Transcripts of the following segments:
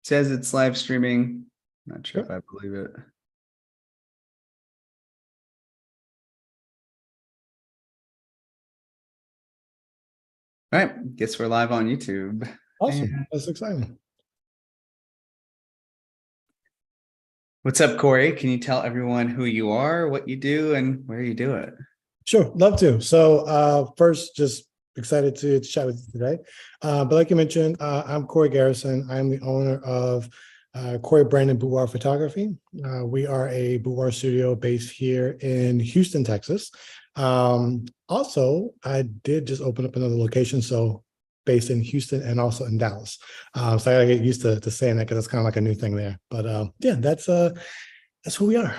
says it's live streaming. Not sure if Yep. I believe it. All right, guess we're live on YouTube. Awesome. Man. That's exciting. What's up, Corey? Can you tell everyone who you are, what you do, and where you do it? Sure, love to. So first, just excited to chat with you today. But like you mentioned, I'm Corey Garrison. I'm the owner of Corey Brandon Boudoir Photography. We are a boudoir studio based here in Houston, Texas. Also, I did just open up another location, so based in Houston and also in Dallas. So I gotta get used to saying that because that's kind of like a new thing there. But yeah, that's who we are.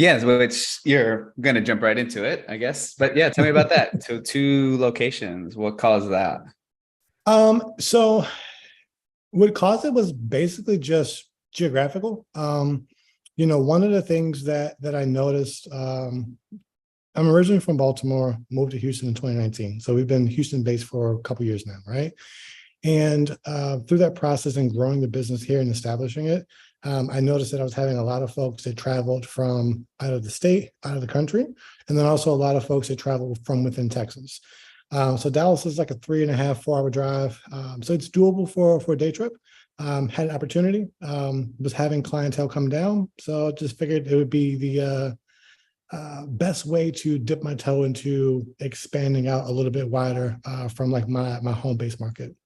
Yes, which you're gonna jump right into it, I guess. But yeah, tell me about that. So 2 locations. What caused that? So what caused it was basically just geographical. One of the things that I noticed, I'm originally from Baltimore, moved to Houston in 2019. So we've been Houston based for a couple years now, right? And through that process and growing the business here and establishing it, I noticed that I was having a lot of folks that traveled from out of the state, out of the country, and then also a lot of folks that traveled from within Texas. So Dallas is like a 3.5, 4 hour drive. So it's doable for a day trip. Had an opportunity, was having clientele come down. So just figured it would be the best way to dip my toe into expanding out a little bit wider from like my home base market.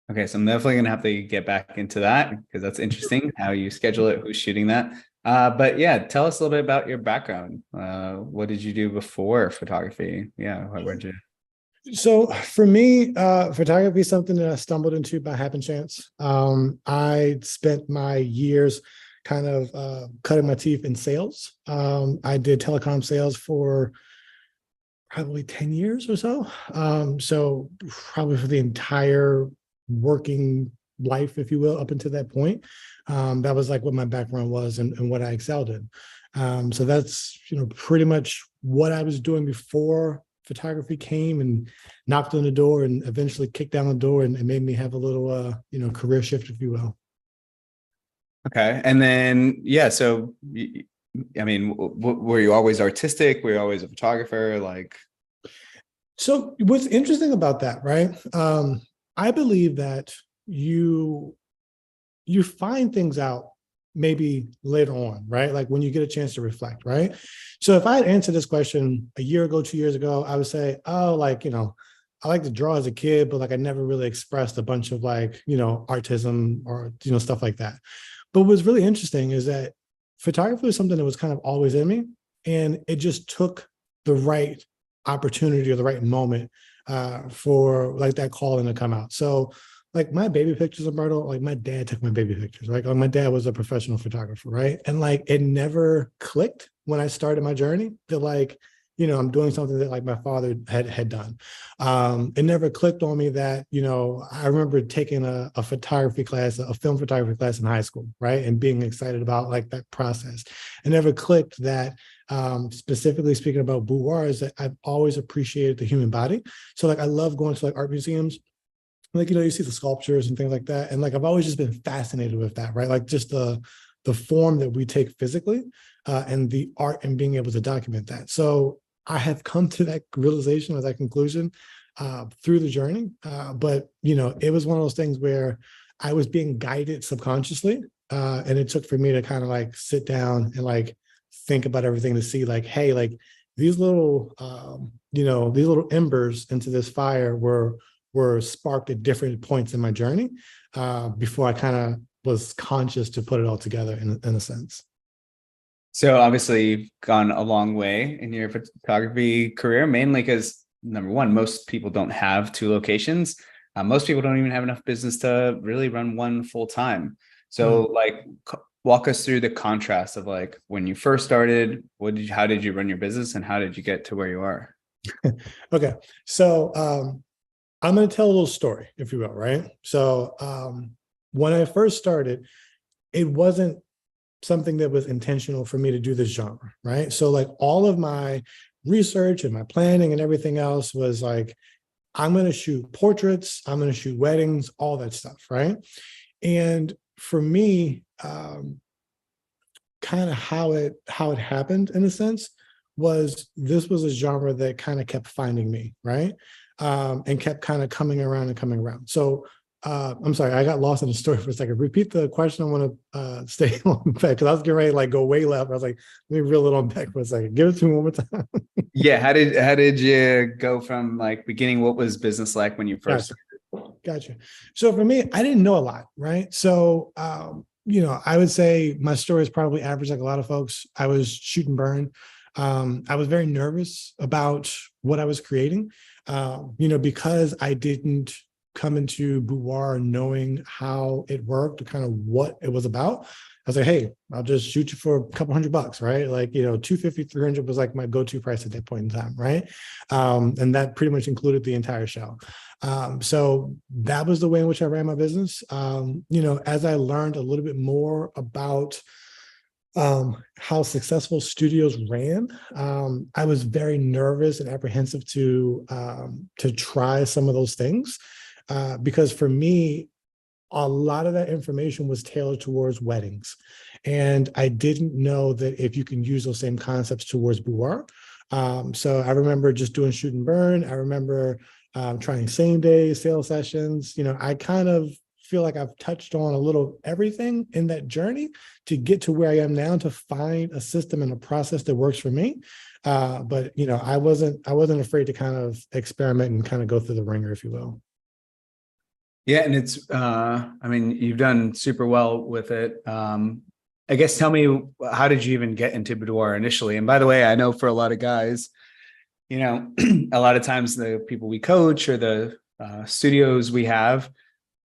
Okay, so I'm definitely gonna have to get back into that because that's interesting how you schedule it, who's shooting that. But yeah, tell us a little bit about your background. What did you do before photography? Yeah, where'd you? So for me, photography is something that I stumbled into by happen chance. I spent my years kind of cutting my teeth in sales. I did telecom sales for probably 10 years or so. So probably for the entire working life, if you will, up until that point. That was like what my background was and what I excelled in. So that's, pretty much what I was doing before photography came and knocked on the door and eventually kicked down the door and made me have a little, career shift, if you will. Okay, and then yeah, so I mean, were you always artistic? Were you always a photographer? Like, So what's interesting about that, right? I believe that you find things out maybe later on, right? Like when you get a chance to reflect, right? So if I had answered this question a year ago, 2 years ago, I would say, oh, like, I like to draw as a kid, but like I never really expressed a bunch of like, artism or, stuff like that. But what's really interesting is that photography was something that was kind of always in me. And it just took the right opportunity or the right moment for like that calling to come out. So like my baby pictures, Alberto, like my dad took my baby pictures, right? Like my dad was a professional photographer, right? And like it never clicked when I started my journey that like, I'm doing something that like my father had done. It never clicked on me that, I remember taking a photography class, a film photography class in high school, right? And being excited about like that process. It never clicked that specifically speaking about boudoirs, that I've always appreciated the human body. So like I love going to like art museums, like you see the sculptures and things like that, and like I've always just been fascinated with that, right? Like just the form that we take physically and the art and being able to document that. So I have come to that realization or that conclusion through the journey, but it was one of those things where I was being guided subconsciously, and it took for me to kind of like sit down and like think about everything to see like, hey, like these little these little embers into this fire were sparked at different points in my journey before I kind of was conscious to put it all together in a sense. so obviously you've gone a long way in your photography career, mainly because number one, most people don't have 2 locations. Most people don't even have enough business to really run one full time. So like walk us through the contrast of like when you first started, how did you run your business and how did you get to where you are? Okay. So I'm going to tell a little story, if you will, right? So when I first started, it wasn't something that was intentional for me to do this genre, right? So like all of my research and my planning and everything else was like, I'm going to shoot portraits, I'm going to shoot weddings, all that stuff, right? And for me, kind of how it happened in a sense was this was a genre that kind of kept finding me, right? And kept kind of coming around and coming around. So I'm sorry, I got lost in the story for a second. Repeat the question. I want to stay on back because I was getting ready to like go way left. I was like, let me reel it on back for a second. Give it to me one more time. Yeah, how did you go from like beginning? What was business like when you first Gotcha. Gotcha. So for me, I didn't know a lot, right? So I would say my story is probably average like a lot of folks. I was shoot and burn. I was very nervous about what I was creating, because I didn't come into boudoir knowing how it worked, or kind of what it was about. I was like, hey, I'll just shoot you for a couple $100, right? Like, 250, 300 was like my go-to price at that point in time, right? And that pretty much included the entire show. So that was the way in which I ran my business. As I learned a little bit more about how successful studios ran, I was very nervous and apprehensive to try some of those things, because for me, a lot of that information was tailored towards weddings. And I didn't know that if you can use those same concepts towards boudoir. So I remember just doing shoot and burn. I remember trying same day sales sessions. I kind of feel like I've touched on a little everything in that journey to get to where I am now, to find a system and a process that works for me. But I wasn't afraid to kind of experiment and kind of go through the ringer, if you will. Yeah, and it's I mean, you've done super well with it. I guess tell me, how did you even get into boudoir initially? And by the way, I know for a lot of guys, a lot of times the people we coach or the studios we have,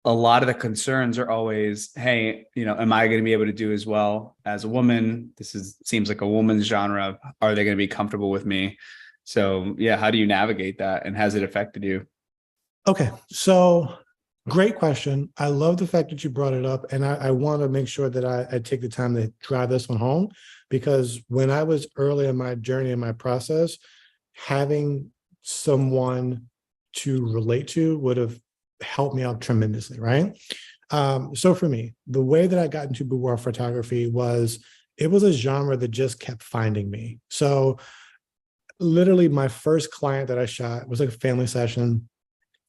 a lot of the concerns are always, hey, am I going to be able to do as well as a woman? Seems like a woman's genre. Are they going to be comfortable with me? So yeah, how do you navigate that, and has it affected you? Okay, so great question. I love the fact that you brought it up, and I want to make sure that I take the time to drive this one home, because when I was early in my journey and my process, having someone to relate to would have helped me out tremendously, right? So for me, the way that I got into boudoir photography was, it was a genre that just kept finding me. So literally my first client that I shot was like a family session.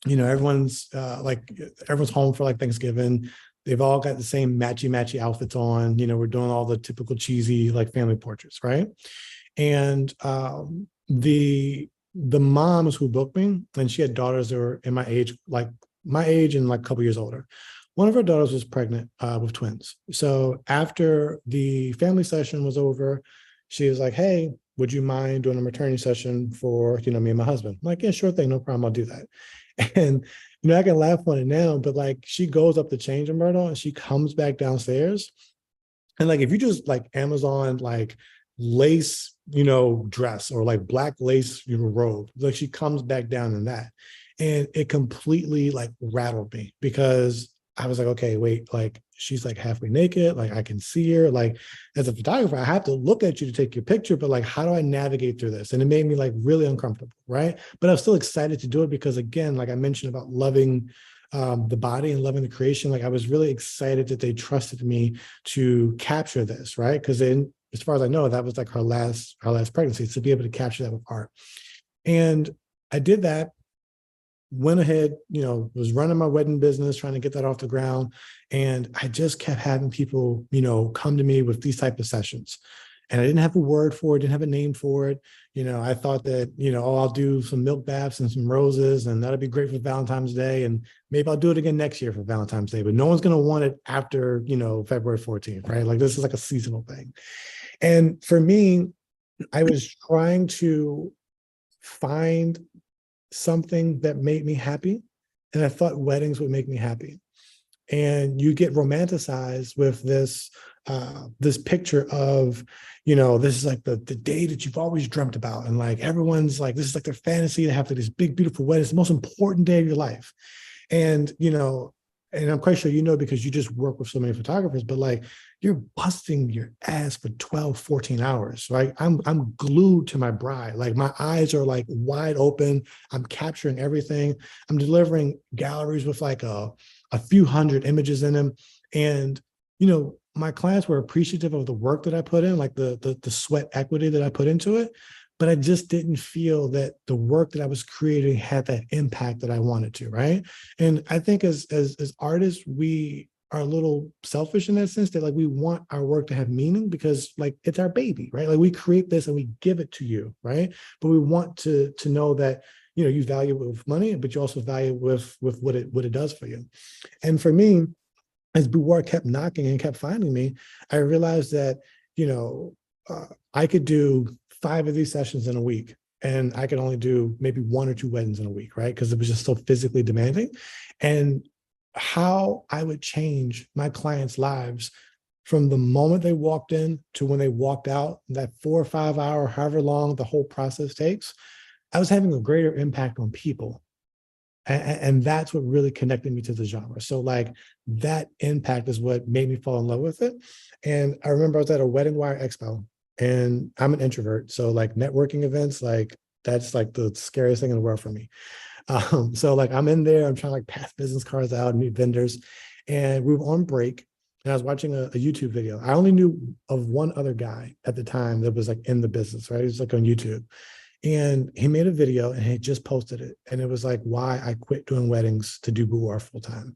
Everyone's everyone's home for like Thanksgiving. They've all got the same matchy outfits on. We're doing all the typical cheesy like family portraits, right? And the moms who booked me, and she had daughters that were in my age and like a couple years older. One of her daughters was pregnant with twins. So after the family session was over, she was like, hey, would you mind doing a maternity session for me and my husband? I'm like, yeah, sure thing, no problem, I'll do that. And I can laugh on it now, but like, she goes up to change Umberto and she comes back downstairs. And like, if you just like Amazon, like lace, dress, or like black lace, robe, like she comes back down in that. And it completely like rattled me, because I was like, okay, wait, like she's like halfway naked, like I can see her. Like as a photographer, I have to look at you to take your picture, but like, how do I navigate through this? And it made me like really uncomfortable, right? But I was still excited to do it because, again, like I mentioned about loving the body and loving the creation, like I was really excited that they trusted me to capture this, right? Because then, as far as I know, that was like her last pregnancy, to be able to capture that with art. And I did that. Went ahead, was running my wedding business, trying to get that off the ground. And I just kept having people, come to me with these type of sessions. And I didn't have a word for it, didn't have a name for it. I thought that, I'll do some milk baths and some roses, and that'll be great for Valentine's Day. And maybe I'll do it again next year for Valentine's Day, but no one's going to want it after, February 14th, right? Like this is like a seasonal thing. And for me, I was trying to find something that made me happy. And I thought weddings would make me happy. And you get romanticized with this picture of, this is like the day that you've always dreamt about. And like, everyone's like, this is like their fantasy to have this big, beautiful wedding. It's the most important day of your life. And, and I'm quite sure you know because you just work with so many photographers, but like you're busting your ass for 12, 14 hours, right? I'm glued to my bride. Like my eyes are like wide open. I'm capturing everything. I'm delivering galleries with like a few hundred images in them. And, you know, my clients were appreciative of the work that I put in, like the sweat equity that I put into it. But I just didn't feel that the work that I was creating had that impact that I wanted to, right? And I think as artists, we are a little selfish in that sense that like we want our work to have meaning because like it's our baby, right? Like we create this and we give it to you, right? But we want to know that you know you value it with money, but you also value it with what it does for you. And for me, as boudoir kept knocking and kept finding me, I realized that you know I could do 5 of these sessions in a week, and I could only do maybe 1 or 2 weddings in a week, right? Because it was just so physically demanding. And how I would change my clients' lives from the moment they walked in to when they walked out, that 4 or 5 hour, however long the whole process takes, I was having a greater impact on people. And that's what really connected me to the genre. So like that impact is what made me fall in love with it. And I remember I was at a Wedding Wire Expo, and I'm an introvert. So like networking events, like that's like the scariest thing in the world for me. So like I'm in there, I'm trying to like pass business cards out, meet vendors. And we were on break and I was watching a YouTube video. I only knew of one other guy at the time that was like in the business, right? He was like on YouTube. And he made a video and he just posted it. And it was like why I quit doing weddings to do boudoir full time.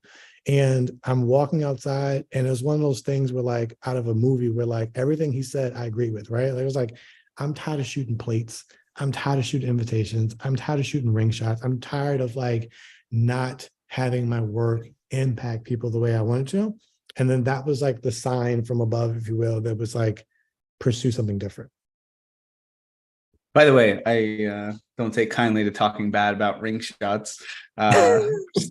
And I'm walking outside, and it was one of those things where like out of a movie where like everything he said, I agree with, right? Like, it was like, I'm tired of shooting plates. I'm tired of shooting invitations. I'm tired of shooting ring shots. I'm tired of like not having my work impact people the way I wanted to. And then that was like the sign from above, if you will, that was like, pursue something different. By the way, I don't take kindly to talking bad about ring shots. Uh,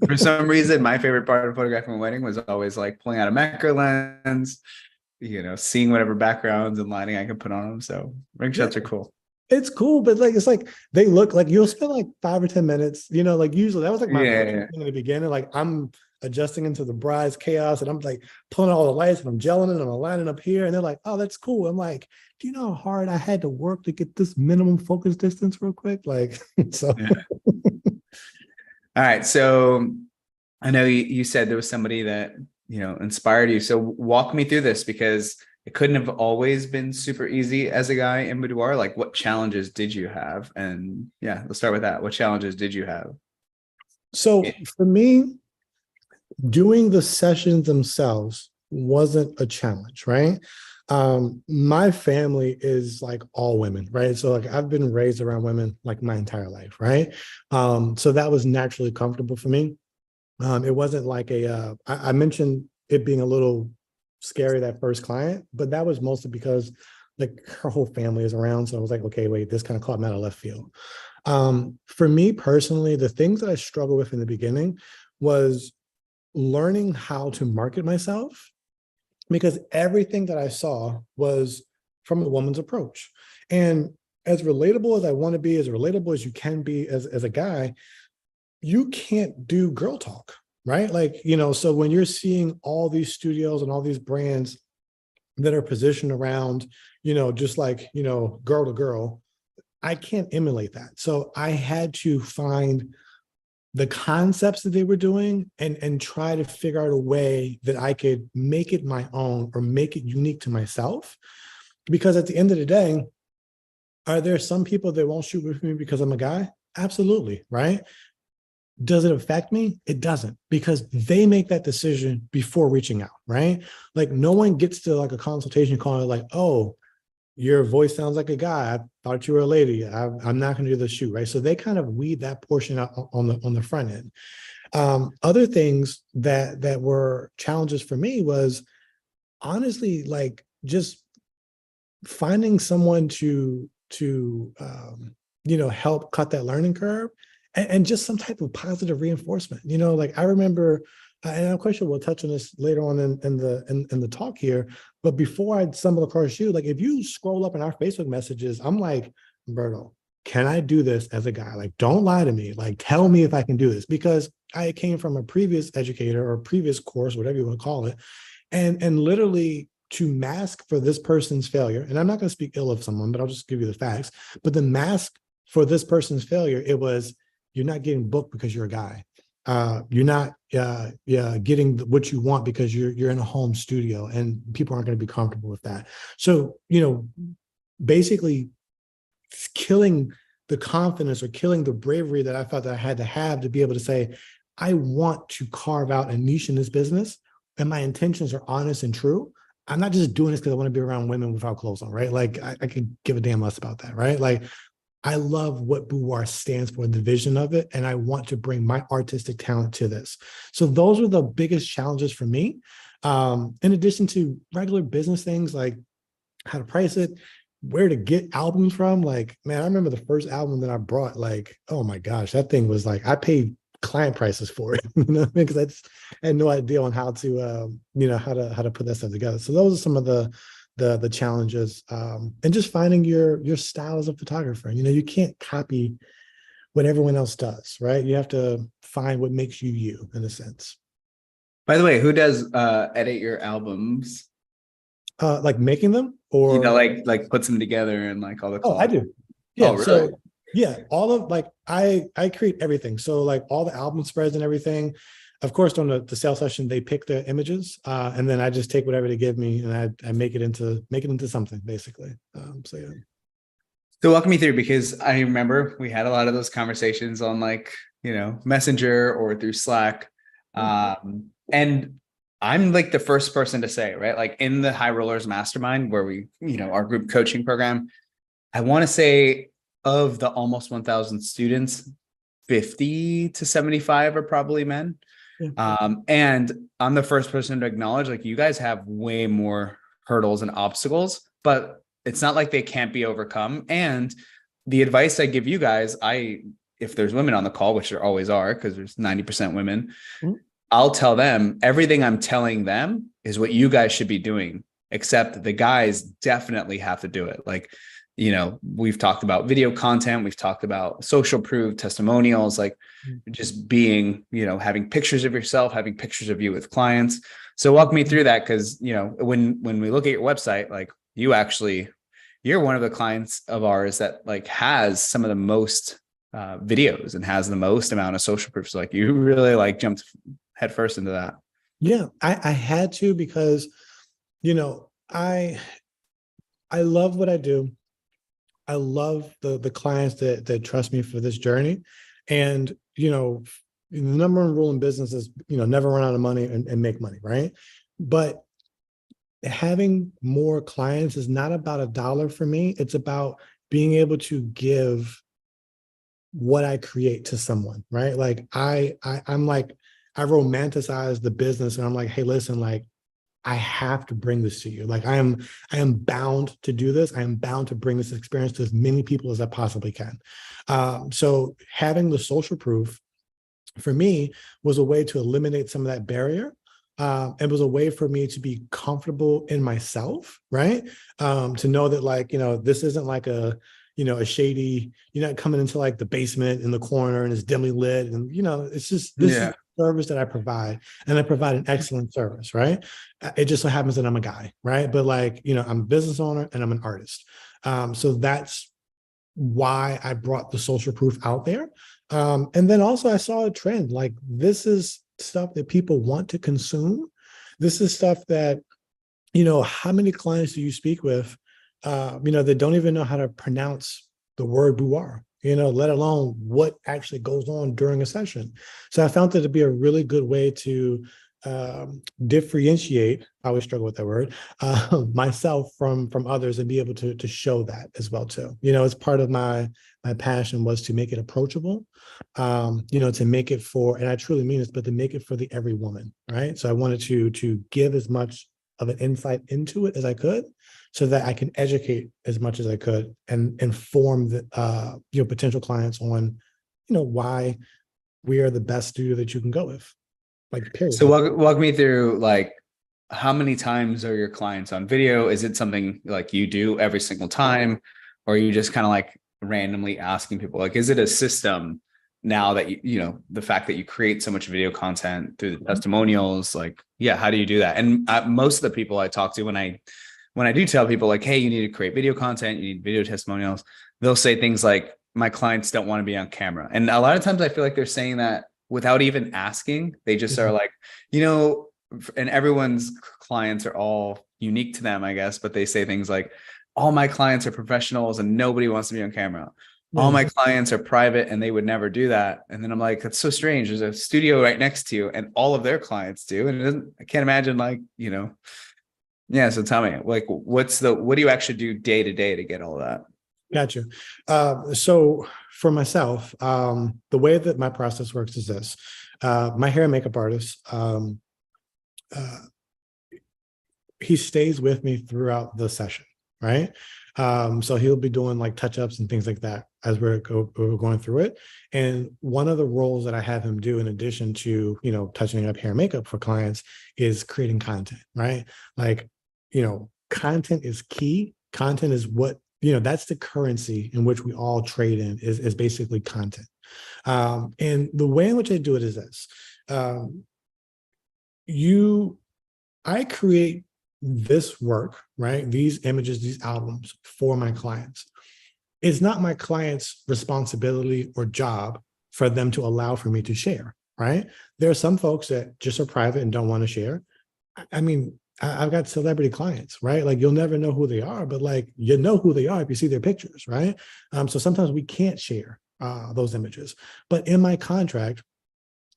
for some reason, my favorite part of photographing a wedding was always like pulling out a macro lens, seeing whatever backgrounds and lighting I could put on them. So ring Yeah, shots are cool. it's cool, but like it's like they look like you'll spend like 5 or 10 minutes, like usually that was like my first Yeah. thing in the beginning. Like I'm adjusting into the bride's chaos and I'm like pulling out all the lights and I'm gelling it and I'm lining up here. And they're like, oh, that's cool. I'm like, do you know how hard I had to work to get this minimum focus distance real quick? Like, so Yeah. All right. So I know you said there was somebody that, inspired you. So walk me through this because it couldn't have always been super easy as a guy in boudoir. Like what challenges did you have? And yeah, let's start with that. What challenges did you have? so for me, doing the sessions themselves wasn't a challenge, right? My family is like all women, right? So like I've been raised around women like my entire life, right? So that was naturally comfortable for me. It wasn't like I mentioned it being a little scary, that first client, but that was mostly because like her whole family is around. So I was like, okay, wait, this kind of caught me out of left field. For me personally, the things that I struggled with in the beginning was learning how to market myself, because everything that I saw was from a woman's approach. And as relatable as I want to be, as relatable as you can be as a guy, you can't do girl talk, right? Like, so when you're seeing all these studios and all these brands that are positioned around, just like, girl to girl, I can't emulate that. So I had to find the concepts that they were doing and try to figure out a way that I could make it my own or make it unique to myself. Because at the end of the day, are there some people that won't shoot with me because I'm a guy? Absolutely, right? Does it affect me? It doesn't, because they make that decision before reaching out, right? Like no one gets to like a consultation call like, oh, your voice sounds like a guy. I thought you were a lady. I'm not going to do the shoot, right? So they kind of weed that portion out on the front end. Other things that were challenges for me was honestly like just finding someone to help cut that learning curve, and just some type of positive reinforcement. Like I remember, and I'm quite sure we'll touch on this later on in the talk here. But before I stumbled across you, like if you scroll up in our Facebook messages, I'm like, Berto, can I do this as a guy? Like, don't lie to me. Like, tell me if I can do this, because I came from a previous educator or previous course, whatever you want to call it, and literally to mask for this person's failure, and I'm not going to speak ill of someone, but I'll just give you the facts. But the mask for this person's failure, it was, you're not getting booked because you're a guy. You're not getting what you want because you're in a home studio, and people aren't going to be comfortable with that. So, basically killing the confidence or killing the bravery that I felt that I had to have to be able to say, I want to carve out a niche in this business, and my intentions are honest and true. I'm not just doing this because I want to be around women without clothes on, right? Like I could give a damn less about that, right? Like I love what boudoir stands for, the vision of it, and I want to bring my artistic talent to this. So those are the biggest challenges for me. In addition to regular business things like how to price it, where to get albums from. Like, man, I remember the first album that I brought, like, oh my gosh, that thing was like, I paid client prices for it, because I just had no idea on how to, how to put that stuff together. So those are some of the challenges, and just finding your style as a photographer. You can't copy what everyone else does, right? You have to find what makes you you, in a sense. By the way, who does edit your albums? Like making them, or like puts them together and like all the oh, I collage. do. Oh, Yeah. really? So yeah, all of like I create everything. So like all the album spreads and everything. Of course, on the sales session, they pick the images, and then I just take whatever they give me and I make it into something, basically. So yeah. So walk me through, because I remember we had a lot of those conversations on like, Messenger or through Slack. And I'm like the first person to say, right? Like in the High Rollers Mastermind, where we, our group coaching program, I want to say of the almost 1,000 students, 50 to 75 are probably men. Yeah. And I'm the first person to acknowledge, like, you guys have way more hurdles and obstacles, but it's not like they can't be overcome. And the advice I give you guys, if there's women on the call, which there always are, because there's 90% women, I'll tell them everything I'm telling them is what you guys should be doing, except the guys definitely have to do it. Like, we've talked about video content. We've talked about social proof, testimonials, like just being, having pictures of yourself, having pictures of you with clients. So walk me through that. Cause when we look at your website, like you're one of the clients of ours that like has some of the most videos and has the most amount of social proof. So like you really like jumped headfirst into that. Yeah, I had to, because, I love what I do. I love the clients that trust me for this journey. And, the number one rule in business is, never run out of money and make money, right? But having more clients is not about a dollar for me. It's about being able to give what I create to someone, right? Like I'm like, I romanticize the business, and I'm like, hey, listen, like I have to bring this to you. Like I am bound to do this. I am bound to bring this experience to as many people as I possibly can. So having the social proof for me was a way to eliminate some of that barrier. It was a way for me to be comfortable in myself, right? To know that like, this isn't like a shady, you're not coming into like the basement in the corner and it's dimly lit. And, it's just, this is service that I provide, and I provide an excellent service, right? It just so happens that I'm a guy, right? But like, I'm a business owner and I'm an artist. So that's why I brought the social proof out there. And then also I saw a trend, like this is stuff that people want to consume. This is stuff that, how many clients do you speak with, that don't even know how to pronounce the word boudoir, let alone what actually goes on during a session. So I found that to be a really good way to differentiate, I always struggle with that word, myself from others, and be able to show that as well too. It's part of my passion was to make it approachable, to make it for, and I truly mean this, but to make it for the every woman, right? So I wanted to give as much of an insight into it as I could, so that I can educate as much as I could and inform the potential clients on, why we are the best studio that you can go with. Like, period. So walk me through, like, how many times are your clients on video? Is it something like you do every single time, or are you just kind of like randomly asking people? Like, is it a system now that the fact that you create so much video content through the testimonials, like, yeah, how do you do that? And most of the people I talk to, when I do tell people like, hey, you need to create video content, you need video testimonials, they'll say things like, my clients don't want to be on camera. And a lot of times I feel like they're saying that without even asking. They just are like, and everyone's clients are all unique to them, I guess, but they say things like, all my clients are professionals and nobody wants to be on camera. All my clients are private and they would never do that. And then I'm like, that's so strange. There's a studio right next to you and all of their clients do. And I can't imagine, like, yeah. So tell me, like, what do you actually do day to day to get all that? Gotcha. So for myself, the way that my process works is this. My hair and makeup artist, he stays with me throughout the session, right? So he'll be doing like touch-ups and things like that as we're going through it. And one of the roles that I have him do, in addition to, touching up hair and makeup for clients, is creating content, right? Like, content is key. Content is what, that's the currency in which we all trade in, is basically content. And the way in which I do it is this. I create this work, right? These images, these albums for my clients. It's not my client's responsibility or job for them to allow for me to share, right? There are some folks that just are private and don't want to share. I mean, I've got celebrity clients, right? Like, you'll never know who they are, but like, you know who they are if you see their pictures, right? So sometimes we can't share those images, but in my contract,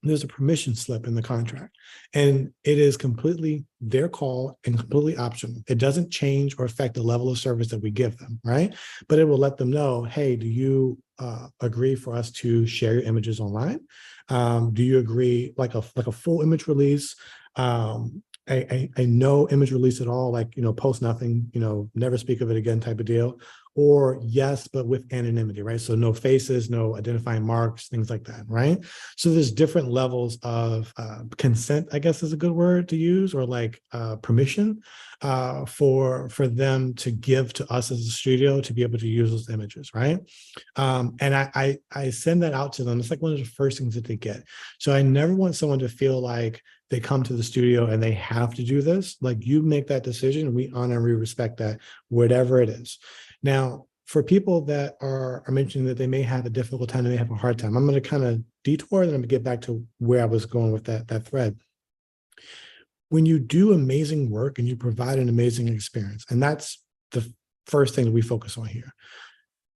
there's a permission slip in the contract, and it is completely their call and completely optional. It doesn't change or affect the level of service that we give them, right? But it will let them know, hey, do you agree for us to share your images online? Do you agree like a full image release? A no image release at all, like, post nothing, never speak of it again type of deal, or yes, but with anonymity, right? So no faces, no identifying marks, things like that, right? So there's different levels of consent, I guess is a good word to use, or like permission for them to give to us as a studio to be able to use those images, right? And I send that out to them. It's like one of the first things that they get. So I never want someone to feel like they come to the studio and they have to do this. Like, you make that decision. We honor and we respect that, whatever it is. Now, for people that are mentioning that they may have a difficult time, they may have a hard time, I'm going to kind of detour, and I'm going to get back to where I was going with that thread. When you do amazing work and you provide an amazing experience, and that's the first thing that we focus on here,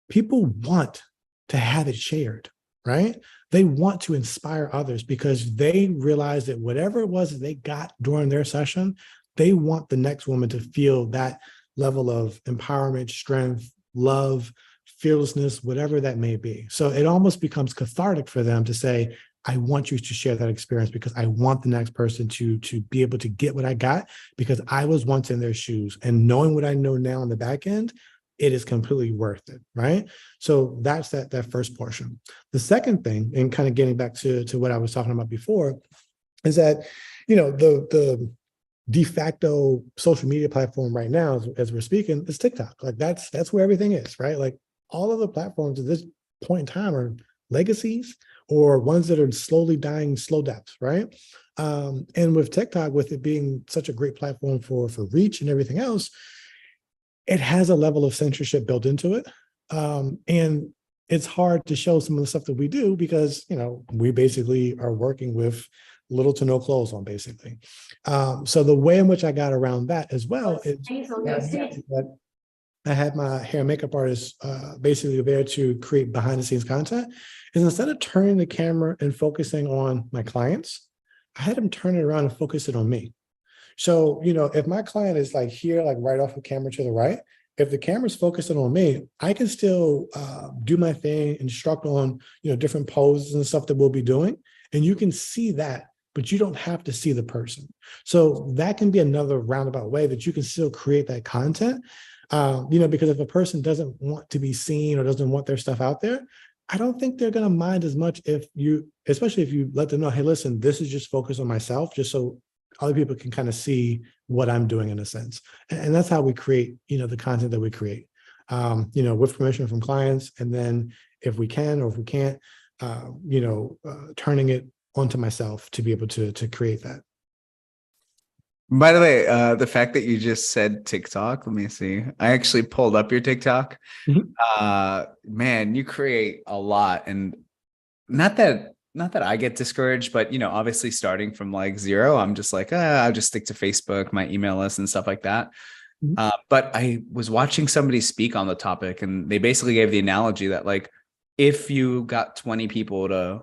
people want to have it shared, right? They want to inspire others because they realize that whatever it was that they got during their session, they want the next woman to feel that level of empowerment, strength, love, fearlessness, whatever that may be. So it almost becomes cathartic for them to say, I want you to share that experience because I want the next person to be able to get what I got because I was once in their shoes. And knowing what I know now on the back end, it is completely worth it, right? So that's that first portion. The second thing, and kind of getting back to what I was talking about before, is that, the de facto social media platform right now, as we're speaking, is TikTok. Like, that's where everything is, right? Like, all of the platforms at this point in time are legacies or ones that are slowly dying slow deaths, right? And with TikTok, with it being such a great platform for reach and everything else, it has a level of censorship built into it. And it's hard to show some of the stuff that we do because, we basically are working with little to no clothes on, basically. So the way in which I got around that as well is that I had my hair and makeup artist basically there to create behind the scenes content. And instead of turning the camera and focusing on my clients, I had him turn it around and focus it on me. So, if my client is like here, like right off the camera to the right, if the camera's focusing on me, I can still do my thing, instruct on, different poses and stuff that we'll be doing. And you can see that, but you don't have to see the person. So that can be another roundabout way that you can still create that content, because if a person doesn't want to be seen or doesn't want their stuff out there, I don't think they're going to mind as much especially if you let them know, hey, listen, this is just focused on myself, just so other people can kind of see what I'm doing in a sense. And that's how we create, the content that we create, with permission from clients. And then if we can, or if we can't, turning it onto myself to be able to create that. By the way, the fact that you just said TikTok, let me see. I actually pulled up your TikTok. Mhm. Man, you create a lot, and not that I get discouraged, but obviously starting from like zero, I'm just like, I'll just stick to Facebook, my email list and stuff like that. Mhm. But I was watching somebody speak on the topic, and they basically gave the analogy that like if you got 20 people to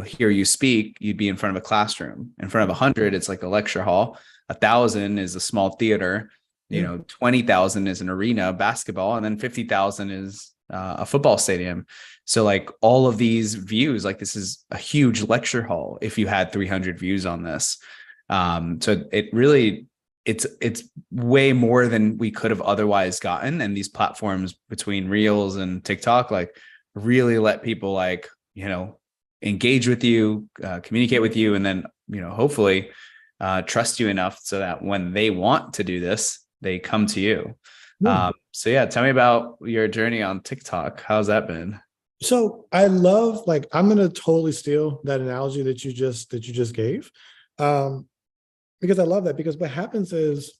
hear you speak, you'd be in front of a classroom. In front of 100, it's like a lecture hall. 1,000 is a small theater. Yeah. 20,000 is an arena basketball, and then 50,000 is a football stadium. So like all of these views, like this is a huge lecture hall if you had 300 views on this. So it really it's way more than we could have otherwise gotten. And these platforms between Reels and TikTok like really let people like engage with you, communicate with you, and then hopefully trust you enough so that when they want to do this, they come to you. Yeah. So yeah, tell me about your journey on TikTok. How's that been? So I love, like, I'm gonna totally steal that analogy that you just gave. Um, because I love that, because what happens is,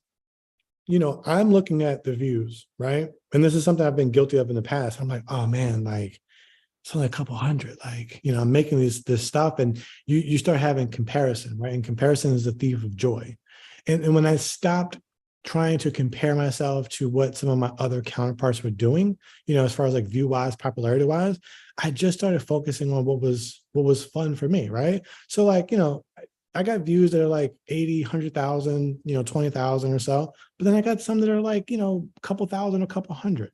I'm looking at the views, right? And this is something I've been guilty of in the past. I'm like, oh man, like it's only a couple hundred. Like, I'm making this stuff, and you start having comparison, right? And comparison is the thief of joy. And when I stopped trying to compare myself to what some of my other counterparts were doing, as far as like view wise, popularity wise, I just started focusing on what was fun for me, right? So like, I got views that are like 80, 100,000, 20,000 or so. But then I got some that are like, a couple thousand, a couple hundred.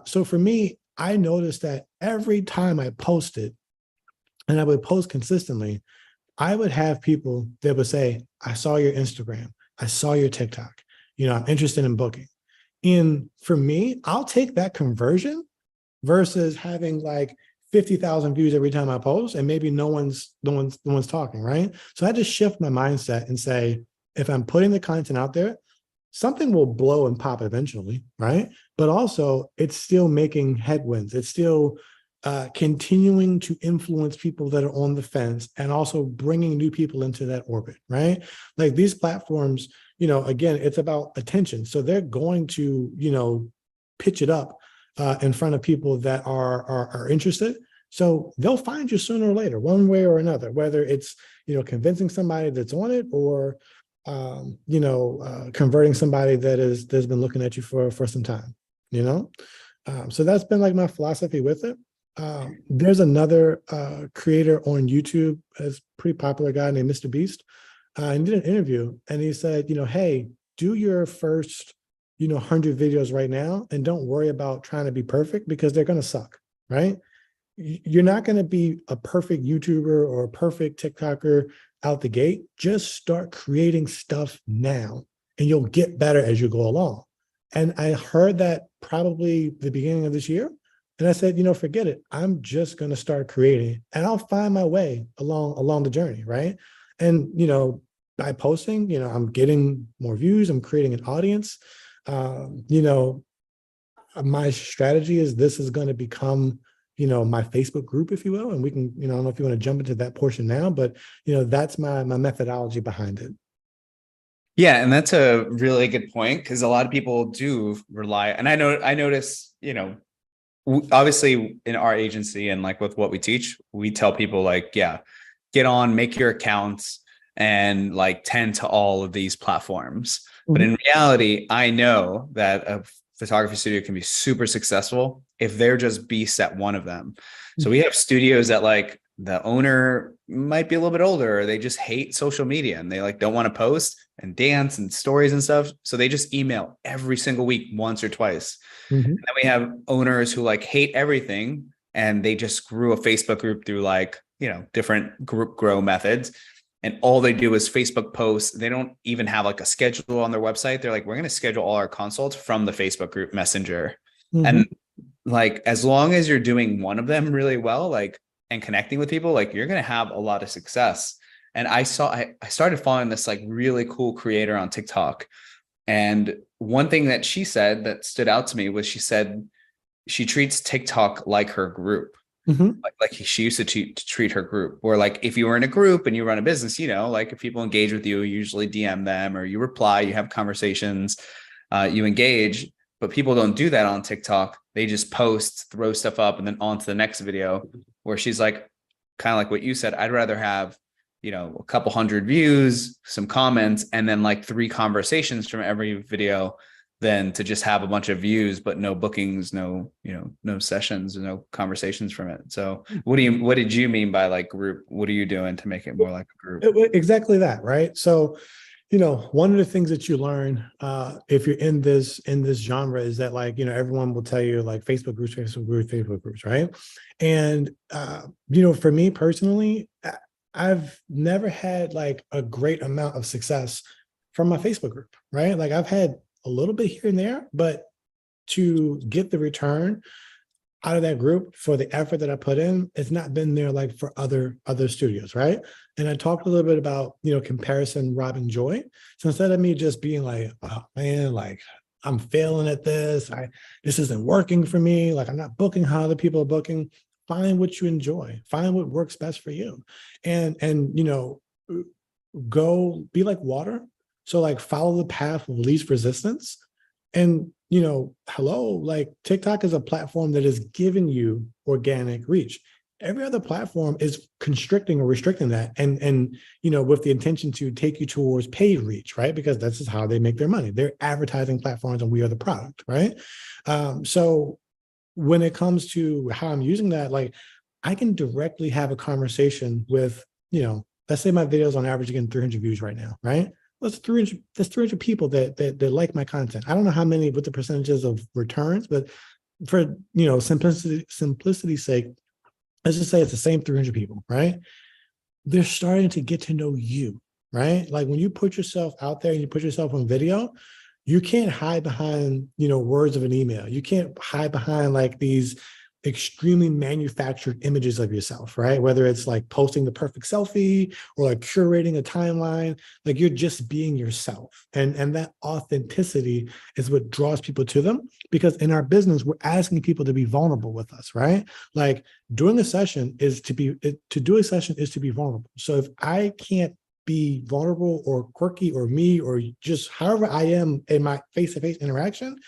So for me, I noticed that every time I posted, and I would post consistently, I would have people that would say, I saw your Instagram, I saw your TikTok, I'm interested in booking. And for me, I'll take that conversion versus having like 50,000 views every time I post, and maybe no one's talking, right? So I had to shift my mindset and say, if I'm putting the content out there, something will blow and pop eventually, right? But also, it's still making headwinds. It's still continuing to influence people that are on the fence, and also bringing new people into that orbit, right? Like these platforms, again, it's about attention. So they're going to, pitch it up in front of people that are interested. So they'll find you sooner or later, one way or another, whether it's, convincing somebody that's on it, or converting somebody that's been looking at you for some time, you know? So that's been like my philosophy with it. There's another creator on YouTube, a pretty popular guy named Mr. Beast. And did an interview, and he said, hey, do your first, 100 videos right now, and don't worry about trying to be perfect, because they're going to suck, right? You're not going to be a perfect YouTuber or a perfect TikToker out the gate. Just start creating stuff now, and you'll get better as you go along. And I heard that probably the beginning of this year. And I said, forget it. I'm just going to start creating, and I'll find my way along the journey, right? And, by posting, I'm getting more views, I'm creating an audience. My strategy is, this is going to become, my Facebook group, if you will. And we can, I don't know if you want to jump into that portion now, but, that's my methodology behind it. Yeah, and that's a really good point, because a lot of people do rely, and I notice, obviously in our agency and like with what we teach, we tell people like, yeah, get on, make your accounts, and like tend to all of these platforms. But Mhm. in reality, I know that a photography studio can be super successful if they're just beasts at one of them. So we have studios that like the owner might be a little bit older, or they just hate social media and they like don't want to post and dance and stories and stuff. So they just email every single week, once or twice. Mhm. And then we have owners who like hate everything, and they just grew a Facebook group through like, different group grow methods. And all they do is Facebook posts. They don't even have like a schedule on their website. They're like, we're going to schedule all our consults from the Facebook group Messenger. Mhm. And like, as long as you're doing one of them really well, like, and connecting with people, like you're going to have a lot of success. And I started following this like really cool creator on TikTok. And one thing that she said that stood out to me was, she said she treats TikTok like her group. Mhm. Like she used to treat her group, or like if you were in a group and you run a business, like if people engage with you, you usually DM them or you reply, you have conversations, you engage. But people don't do that on TikTok. They just post, throw stuff up, and then on to the next video. Where she's like, kind of like what you said, I'd rather have a couple hundred views, some comments, and then like 3 conversations from every video than to just have a bunch of views but no bookings, no sessions, no conversations from it. So what did you mean by like group? What are you doing to make it more like a group? Exactly that, right? So, one of the things that you learn if you're in this genre is that, like, everyone will tell you like Facebook groups, Facebook groups, Facebook groups, right? And for me personally, I've never had like a great amount of success from my Facebook group, right? Like I've had a little bit here and there, but to get the return out of that group for the effort that I put in, it's not been there like for other studios, right? And I talked a little bit about comparison robbing joy. So instead of me just being like, oh man, like I'm failing at this isn't working for me, like I'm not booking how other people are booking. Find what you enjoy, find what works best for you, and go be like water. So like follow the path of least resistance. And hello, like TikTok is a platform that is giving you organic reach. Every other platform is constricting or restricting that, and with the intention to take you towards paid reach, right? Because this is how they make their money. They're advertising platforms, and we are the product, right? So when it comes to how I'm using that, like I can directly have a conversation with, let's say my videos on average are getting 300 views right now, right? Well, that's 300 people that like my content. I don't know how many with the percentages of returns, but for simplicity's sake, let's just say it's the same 300 people, right? They're starting to get to know you, right? Like when you put yourself out there and you put yourself on video, you can't hide behind, words of an email. You can't hide behind like these extremely manufactured images of yourself, right? Whether it's like posting the perfect selfie or like curating a timeline, like you're just being yourself. And that authenticity is what draws people to them, because in our business, we're asking people to be vulnerable with us, right? Like doing a session to do a session is to be vulnerable. So if I can't be vulnerable or quirky or me or just however I am in my face-to-face interaction,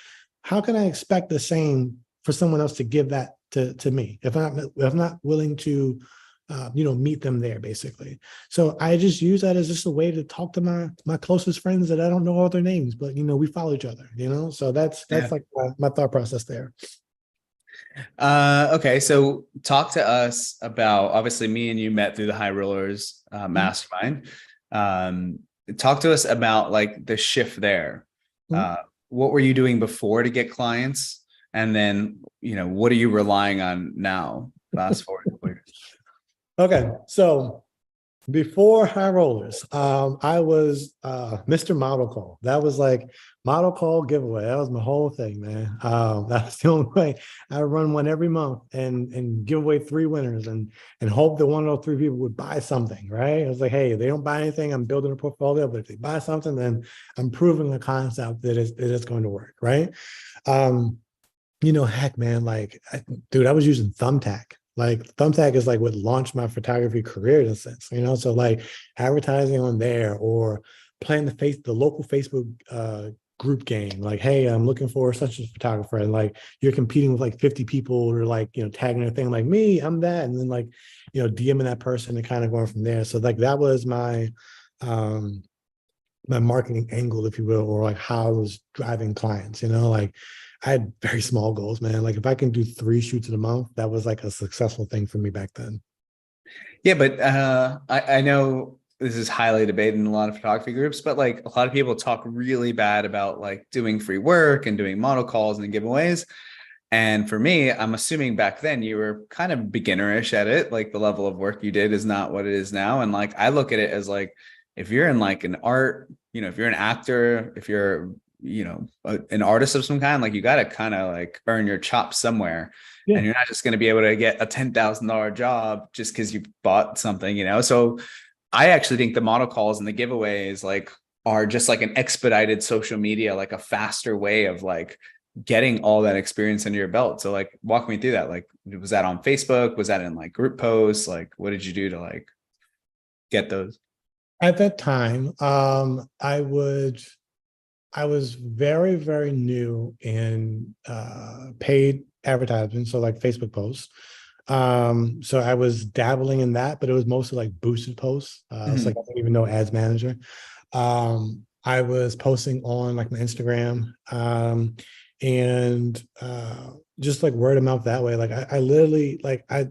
how can I expect the same for someone else to give that to me if I'm not willing to meet them there, basically? So I just use that as just a way to talk to my closest friends that I don't know all their names, but we follow each other, so that's like my thought process there. Okay, so talk to us about, obviously me and you met through the High Rollers mastermind. Talk to us about like the shift there. What were you doing before to get clients? And then, what are you relying on now? Fast forward. Okay, so before High Rollers, I was Mr. Model Call. That was like model call giveaway. That was my whole thing, man. That was the only way. I run one every month and give away 3 winners and hope that one of those 3 people would buy something, right? I was like, hey, if they don't buy anything, I'm building a portfolio. But if they buy something, then I'm proving the concept that it's going to work, right? Heck, man, like, dude, I was using Thumbtack. Like Thumbtack is like what launched my photography career in a sense, so like advertising on there or playing the local Facebook group game. Like, hey, I'm looking for such a photographer, and like you're competing with like 50 people or like, tagging their thing like me, I'm that. And then like, DMing that person and kind of going from there. So like that was my marketing angle, if you will, or like how I was driving clients, like I had very small goals, man. Like if I can do 3 shoots in a month, that was like a successful thing for me back then. Yeah, but I know this is highly debated in a lot of photography groups, but like a lot of people talk really bad about like doing free work and doing model calls and giveaways. And for me, I'm assuming back then you were kind of beginnerish at it. Like the level of work you did is not what it is now. And like I look at it as like, if you're in like an art, if you're an actor, if you're an artist of some kind, like you got to kind of like earn your chops somewhere. Yeah. And you're not just going to be able to get a $10,000 job just because you bought something. So I actually think the model calls and the giveaways like are just like an expedited social media, like a faster way of like getting all that experience under your belt. So like walk me through that. Like was that on Facebook? Was that in like group posts? Like what did you do to like get those? At that time, I was very, very new in paid advertising, so like Facebook posts. So I was dabbling in that, but it was mostly like boosted posts. It's like I Mhm. don't even know ads manager. I was posting on like my Instagram, and just like word of mouth that way. Like I literally like I.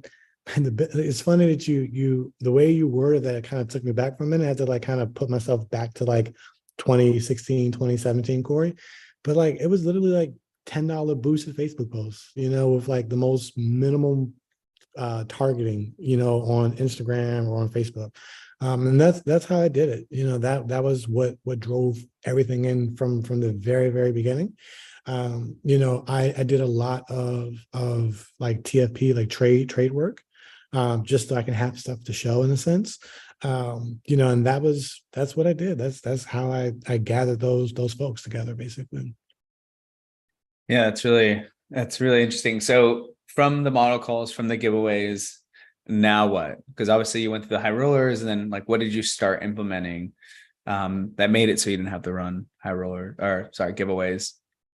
And it's funny that the way you worded that, it kind of took me back for a minute. I had to like kind of put myself back to like 2016, 2017, Corey. But like it was literally like $10 boosted Facebook posts, with like the most minimum targeting, on Instagram or on Facebook. And that's how I did it. That was what drove everything in from the very, very beginning. I did a lot of like TFP, like trade work, just so I can have stuff to show in a sense. And that's what I did. That's how I gathered those folks together, basically. Yeah, that's really interesting. So from the model calls, from the giveaways, now what? Because obviously you went through the high rollers, and then like what did you start implementing that made it so you didn't have to run high roller or sorry, giveaways?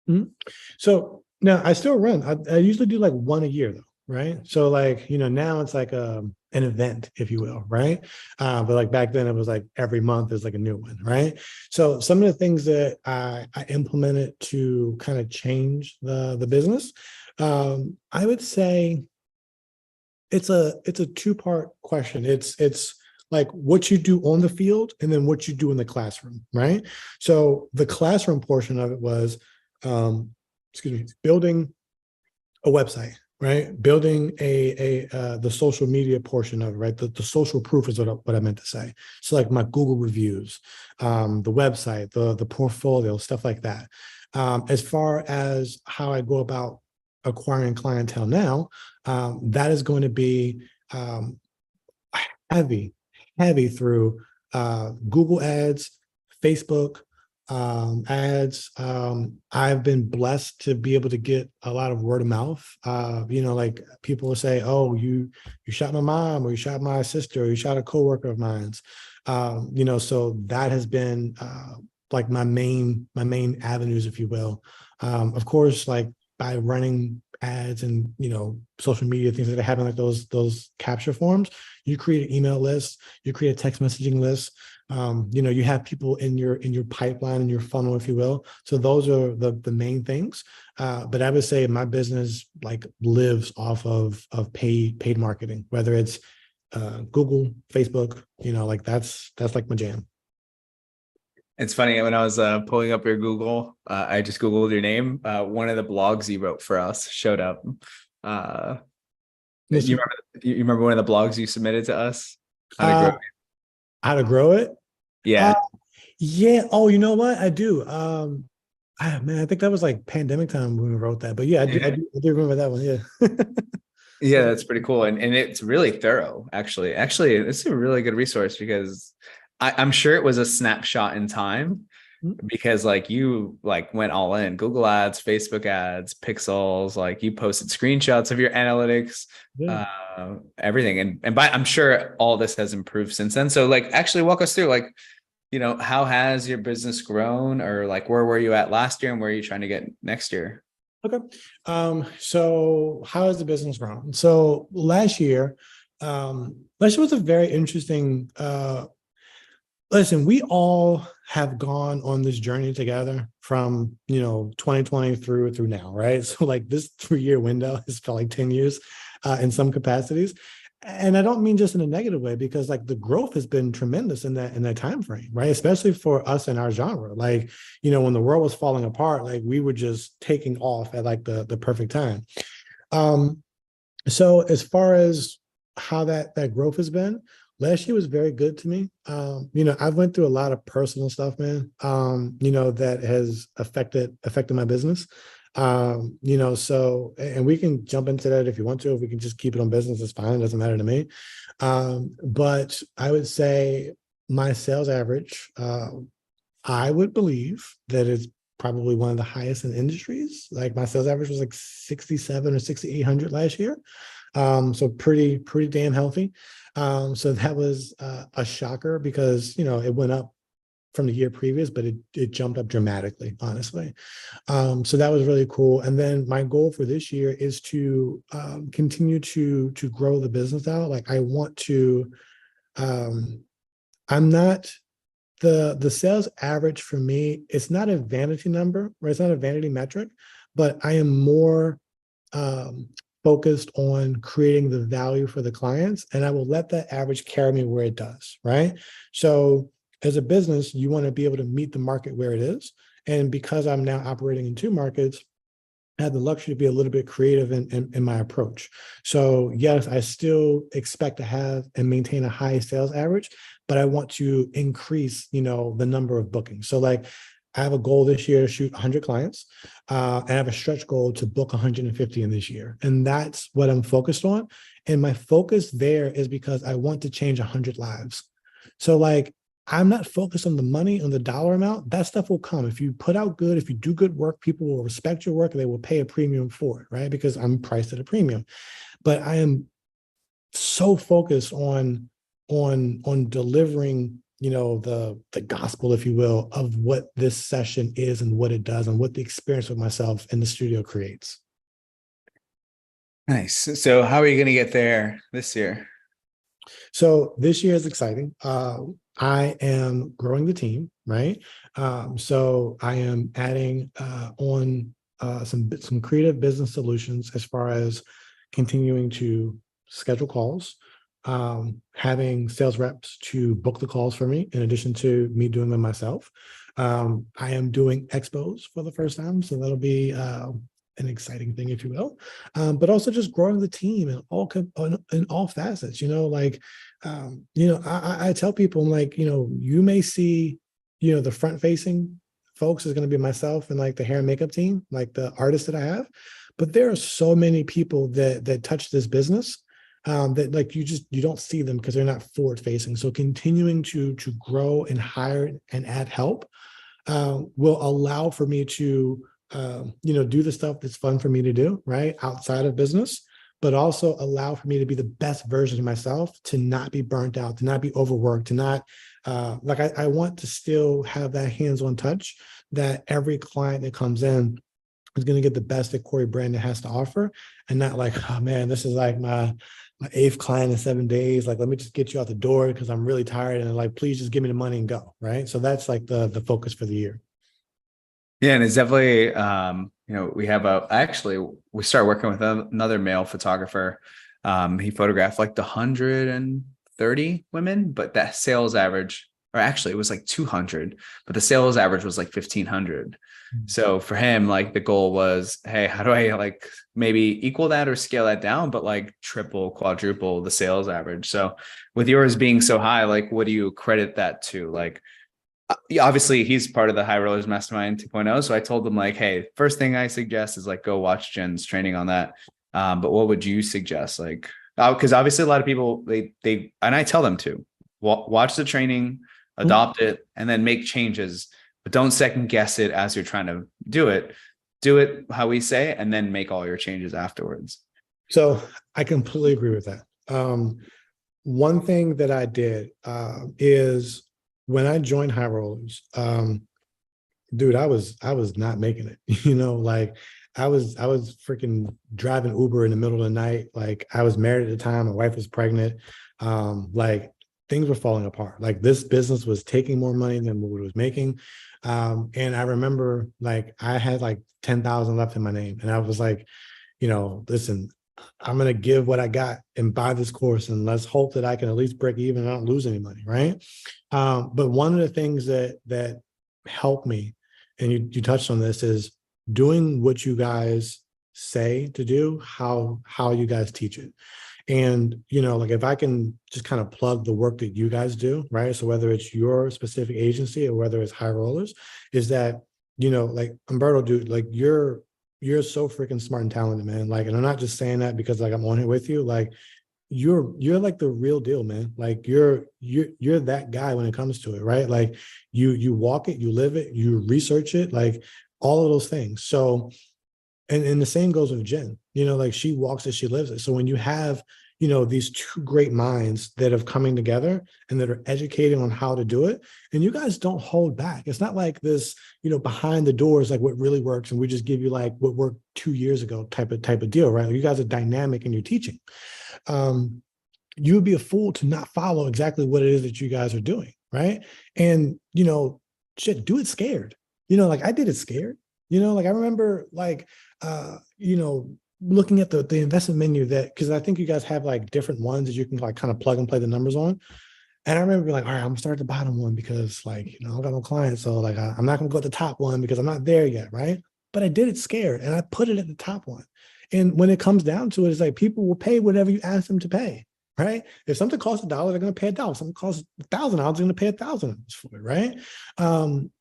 Mhm. So now I still run. I usually do like one a year though, right? So like, now it's like an event, if you will, right? But like back then it was like every month is like a new one, right? So some of the things that I implemented to kind of change the business, I would say it's a two-part question. It's like what you do on the field and then what you do in the classroom, right? So the classroom portion of it was, um, excuse me, building a website, right? Building the social media portion of it, right? The social proof is what I meant to say. So like my Google reviews, the website, the portfolio, stuff like that. As far as how I go about acquiring clientele now, that is going to be um, heavy, heavy through Google ads, Facebook ads. I've been blessed to be able to get a lot of word of mouth. Like people will say, "Oh, you shot my mom, or you shot my sister, or you shot a coworker of mine's." So that has been like my main avenues, if you will. Of course, like by running ads and social media things that are having like those capture forms, you create an email list, you create a text messaging list. You have people in your pipeline, in your funnel, if you will. So those are the main things. But I would say my business like lives off of paid marketing, whether it's Google, Facebook, like that's like my jam. It's funny when I was pulling up your Google, I just Googled your name. One of the blogs you wrote for us showed up. Uh, you Listen, remember you remember one of the blogs you submitted to us? How to grow. uh, how to grow it? Uh, Yeah. yeah. Oh, you know what? I do. Man, I think that was like pandemic time when we wrote that. But yeah, I do. I do remember that one. Yeah. Yeah, Yeah. that's pretty cool. And it's really thorough, actually. Actually, it's a really good resource because I'm sure it was a snapshot in time because like you like went all in Google ads, Facebook ads, pixels, like you posted screenshots of your analytics, Yeah. everything. And by I'm sure all this has improved since then. So like actually walk us through like, how has your business grown or like where were you at last year and where are you trying to get next year? Okay. So how has the business grown? So last year was a very interesting listen, we all have gone on this journey together from 2020 through now, right? So like this 3-year window has felt like 10 years in some capacities. And I don't mean just in a negative way, because like the growth has been tremendous in that time frame, right? Especially for us in our genre. Like, when the world was falling apart, like we were just taking off at like the perfect time. Um, so as far as how that growth has been, last year was very good to me. I've went through a lot of personal stuff, man. That has affected my business. So and we can jump into that if you want to. If we can just keep it on business, it's fine. It doesn't matter to me. But I would say my sales average, I would believe that it's probably one of the highest in industries. Like my sales average was like 67 or 6,800 last year. So pretty damn healthy. So that was a shocker because, it went up from the year previous, but it jumped up dramatically, honestly. So that was really cool. And then my goal for this year is to continue to grow the business out. Like I want to, I'm not the sales average for me, it's not a vanity number, right? It's not a vanity metric, but I am more focused on creating the value for the clients, and I will let that average carry me where it does, right? So as a business, you want to be able to meet the market where it is. And because I'm now operating in two markets, I had the luxury to be a little bit creative in my approach. So yes, I still expect to have and maintain a high sales average, but I want to increase, the number of bookings. So like I have a goal this year to shoot 100 clients, and I have a stretch goal to book 150 in this year. And that's what I'm focused on. And my focus there is because I want to change 100 lives. So like I'm not focused on the money, on the dollar amount. That stuff will come. If you put out good, if you do good work, people will respect your work and they will pay a premium for it, right? Because I'm priced at a premium. But I am so focused on delivering, the gospel, if you will, of what this session is and what it does and what the experience with myself in the studio creates. Nice. So how are you going to get there this year? So this year is exciting. I am growing the team, right? So I am adding on some creative business solutions as far as continuing to schedule calls, having sales reps to book the calls for me, in addition to me doing them myself. I am doing expos for the first time, so that'll be an exciting thing, if you will, but also just growing the team in all facets. I tell people, I'm like, you may see, the front facing folks is going to be myself and like the hair and makeup team, like the artists that I have, but there are so many people that touch this business that like you don't see them because they're not forward facing. So continuing to grow and hire and add help will allow for me to do the stuff that's fun for me to do, right, outside of business, but also allow for me to be the best version of myself, to not be burnt out, to not be overworked, to not I want to still have that hands-on touch that every client that comes in is going to get the best that Corey Brandon has to offer, and not like, oh man, this is like my eighth client in 7 days. Like, let me just get you out the door because I'm really tired, and like, please just give me the money and go. Right. So that's like the focus for the year. Yeah, and it's definitely we have we started working with another male photographer. He photographed like the 130 women, but that sales average, or actually it was like 200, but the sales average was like 1,500. So for him, like the goal was, hey, how do I like maybe equal that or scale that down, but like triple, quadruple the sales average. So with yours being so high, like what do you credit that to? Like, obviously he's part of the High Rollers Mastermind 2.0. So I told him like, hey, first thing I suggest is like go watch Jen's training on that. But what would you suggest? Like, because obviously a lot of people they and I tell them to watch the training, adopt it, and then make changes, but don't second guess it as you're trying to do it. Do it how we say, and then make all your changes afterwards. So I completely agree with that. One thing that I did is when I joined High Rollers, dude, I was not making it. Like I was freaking driving Uber in the middle of the night. Like I was married at the time, my wife was pregnant. Like things were falling apart. Like this business was taking more money than what it was making. And I remember like I had like 10,000 left in my name, and I was like, listen, I'm going to give what I got and buy this course, and let's hope that I can at least break even and not lose any money. Right. But one of the things that helped me, and you touched on this, is doing what you guys say to do, how you guys teach it. And, like if I can just kind of plug the work that you guys do, right? So whether it's your specific agency or whether it's High Rollers, is that, like Umberto, dude, like you're so freaking smart and talented, man. Like, and I'm not just saying that because like I'm on here with you. Like you're like the real deal, man. Like you're that guy when it comes to it, right? Like you walk it, you live it, you research it. Like all of those things. So, and the same goes with Jen, like she walks it, she lives it. So when you have, these two great minds that have coming together and that are educating on how to do it, and you guys don't hold back. It's not like this, behind the doors, like what really works. And we just give you like what worked 2 years ago type of deal, right? Like you guys are dynamic in your teaching. You would be a fool to not follow exactly what it is that you guys are doing, right? And, shit, do it scared. Like I did it scared. Like I remember like, looking at the investment menu because I think you guys have like different ones that you can like kind of plug and play the numbers on. And I remember being like, all right, I'm gonna start at the bottom one because like, I don't got no clients. So like, I'm not gonna go at the top one because I'm not there yet, right? But I did it scared and I put it at the top one. And when it comes down to it, it's like people will pay whatever you ask them to pay, right? If something costs $1, they're going to pay $1. If something costs $1,000, they're going to pay $1,000 for it, right? And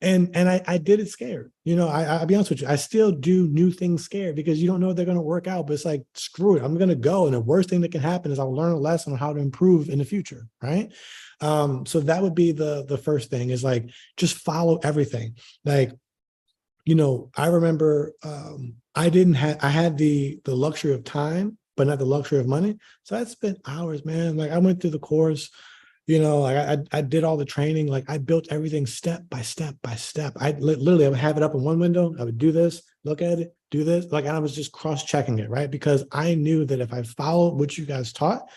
I did it scared. I'll be honest with you, I still do new things scared because you don't know if they're going to work out. But it's like, screw it, I'm going to go. And the worst thing that can happen is I'll learn a lesson on how to improve in the future, right? So that would be the first thing is like just follow everything. Like, I remember I had the luxury of time, but not the luxury of money. So I spent hours, man. Like I went through the course, like I did all the training. Like I built everything step by step by step. Literally, I would have it up in one window. I would do this, look at it, do this. Like, and I was just cross-checking it, right? Because I knew that if I followed what you guys taught,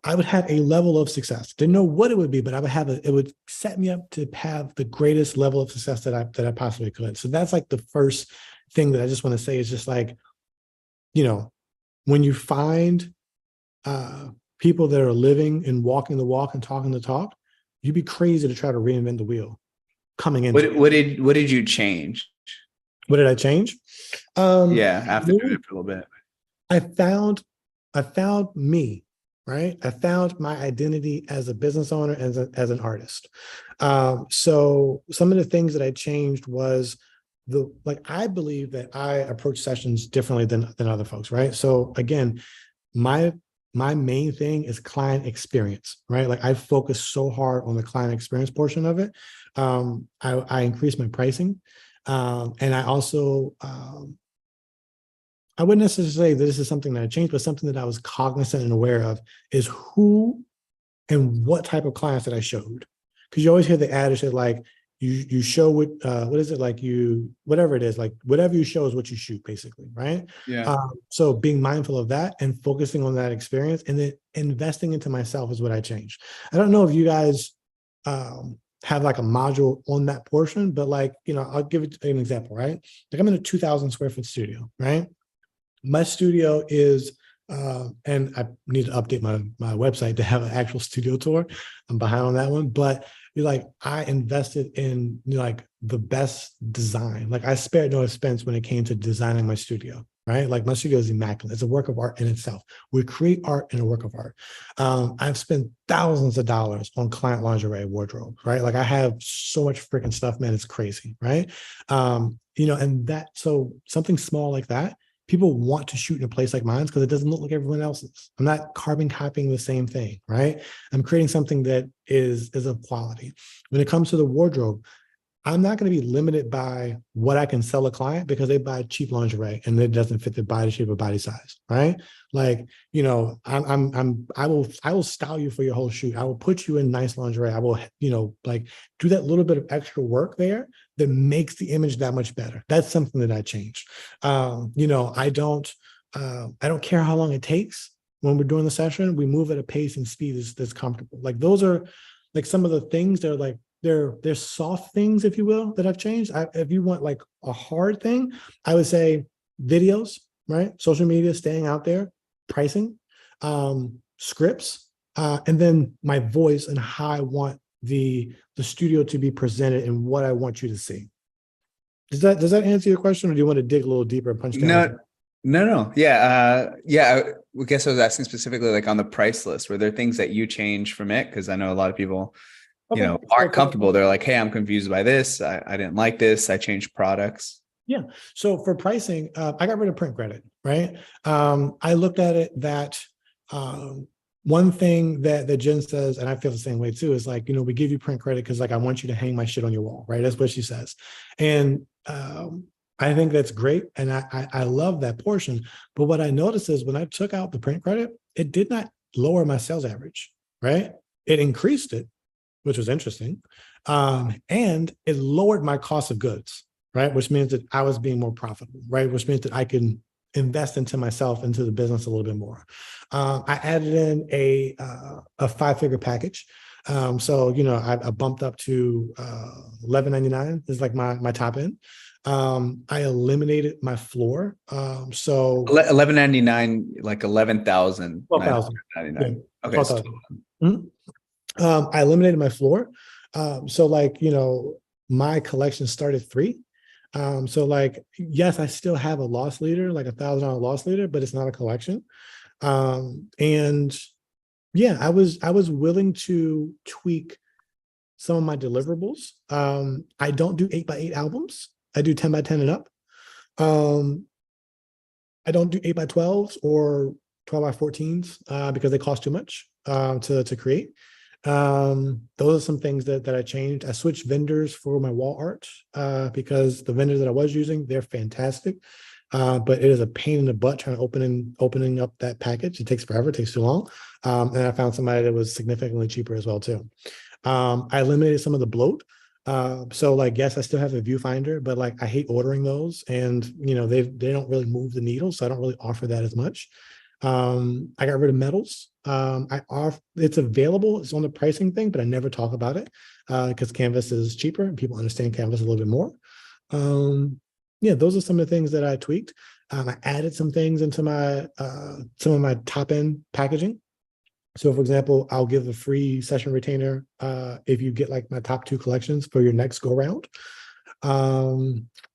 I would have a level of success. Didn't know what it would be, but I would it would set me up to have the greatest level of success that I possibly could. So that's like the first thing that I just want to say is just like, when you find people that are living and walking the walk and talking the talk, you'd be crazy to try to reinvent the wheel coming into it. What did you change? What did I change? After doing it for a little bit. I found me. Right. I found my identity as a business owner, as an artist. So some of the things that I changed was I believe that I approach sessions differently than other folks. Right. So again, my main thing is client experience, right? Like I focus so hard on the client experience portion of it. I increased my pricing. And I also, I wouldn't necessarily say that this is something that I changed, but something that I was cognizant and aware of is who and what type of clients that I showed. Because you always hear the adage that like you show what is it, like whatever it is, like whatever you show is what you shoot, basically, right? Yeah. So being mindful of that and focusing on that experience and then investing into myself is what I changed. I don't know if you guys have like a module on that portion, but like, I'll give it an example, right? Like I'm in a 2,000 square foot studio, right? My studio is, and I need to update my website to have an actual studio tour. I'm behind on that one, but like I invested in like the best design. Like I spared no expense when it came to designing my studio, right? Like my studio is immaculate. It's a work of art in itself. We create art in a work of art. I've spent thousands of dollars on client lingerie wardrobe, right? Like I have so much freaking stuff, man. It's crazy, right? And so something small like that, people want to shoot in a place like mine because it doesn't look like everyone else's. I'm not carbon copying the same thing, right? I'm creating something that is of quality. When it comes to the wardrobe, I'm not going to be limited by what I can sell a client because they buy cheap lingerie and it doesn't fit their body shape or body size, right? Like, I will style you for your whole shoot. I will put you in nice lingerie. I will, like do that little bit of extra work there that makes the image that much better. That's something that I changed. I don't care how long it takes when we're doing the session. We move at a pace and speed that's comfortable. Like those are like some of the things that are like, they're soft things, if you will, that I've changed. If you want like a hard thing, I would say videos, right? Social media, staying out there, pricing, scripts, and then my voice and how I want the studio to be presented and what I want you to see. Does that answer your question, or do you want to dig a little deeper and punch down? No. Yeah. I guess I was asking specifically like on the price list, were there things that you changed from it? Because I know a lot of people aren't comfortable. They're like, hey, I'm confused by this. I didn't like this. I changed products. Yeah. So for pricing, I got rid of print credit, right? I looked at it that one thing that Jen says, and I feel the same way too, is like, we give you print credit because like I want you to hang my shit on your wall, right? That's what she says. And I think that's great. And I love that portion. But what I noticed is when I took out the print credit, it did not lower my sales average, right? It increased it, which was interesting. And it lowered my cost of goods, right? Which means that I was being more profitable, right? Which means that I can invest into myself, into the business a little bit more. I added in a 5-figure package. So, I bumped up to 11.99 is like my top end. I eliminated my floor. So 11.99, like 12,000. Yeah, 11,999. Okay, it's 12,000. Mhm. I eliminated my floor. So like, my collection started 3. So like, yes, I still have a loss leader, like $1,000 loss leader, but it's not a collection. And yeah, I was willing to tweak some of my deliverables. I don't do 8x8 albums. I do 10x10 and up. Um, I don't do 8x12s or 12x14s because they cost too much to create. Those are some things that I changed. I switched vendors for my wall art because the vendors that I was using, they're fantastic. But it is a pain in the butt trying to opening up that package. It takes forever, it takes too long. And I found somebody that was significantly cheaper as well too. I eliminated some of the bloat. So like, yes, I still have a viewfinder, but like I hate ordering those, and they don't really move the needle, so I don't really offer that as much. I got rid of metals. It's available, it's on the pricing thing, but I never talk about it because Canvas is cheaper and people understand Canvas a little bit more. Yeah, those are some of the things that I tweaked. I added some things into my some of my top end packaging. So for example, I'll give a free session retainer if you get like my top 2 collections for your next go round.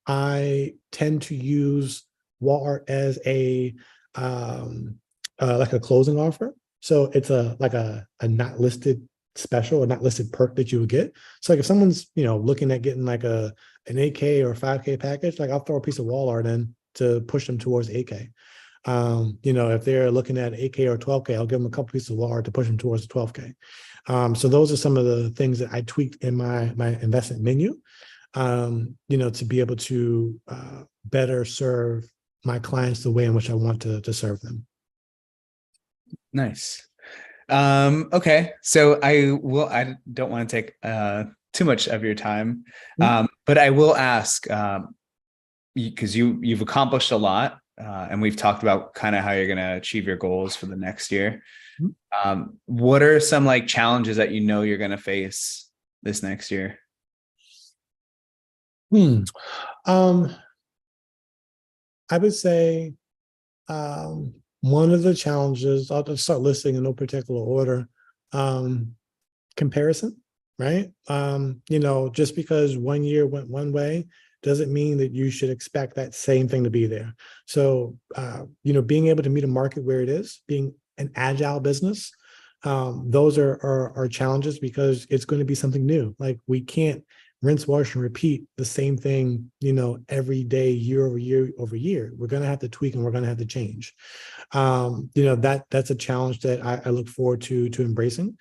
I tend to use wall art as a like a closing offer. So it's like a not listed special or not listed perk that you would get. So like if someone's looking at getting like an 8K or 5K package, like I'll throw a piece of wall art in to push them towards 8K. If they're looking at 8K or 12K, I'll give them a couple pieces of wall art to push them towards the 12K. So those are some of the things that I tweaked in my investment menu, to be able to better serve my clients the way in which I want to serve them. Nice. Okay. So I don't want to take too much of your time. But I will ask, because you've accomplished a lot, and we've talked about kind of how you're going to achieve your goals for the next year. What are some like challenges that you're going to face this next year? I would say one of the challenges, I'll just start listing in no particular order, comparison, right? Just because one year went one way doesn't mean that you should expect that same thing to be there. So, being able to meet a market where it is, being an agile business, those are challenges because it's going to be something new. Like we can't rinse, wash, and repeat the same thing, every day, year over year over year. We're going to have to tweak and we're going to have to change. That's a challenge that I look forward to embracing.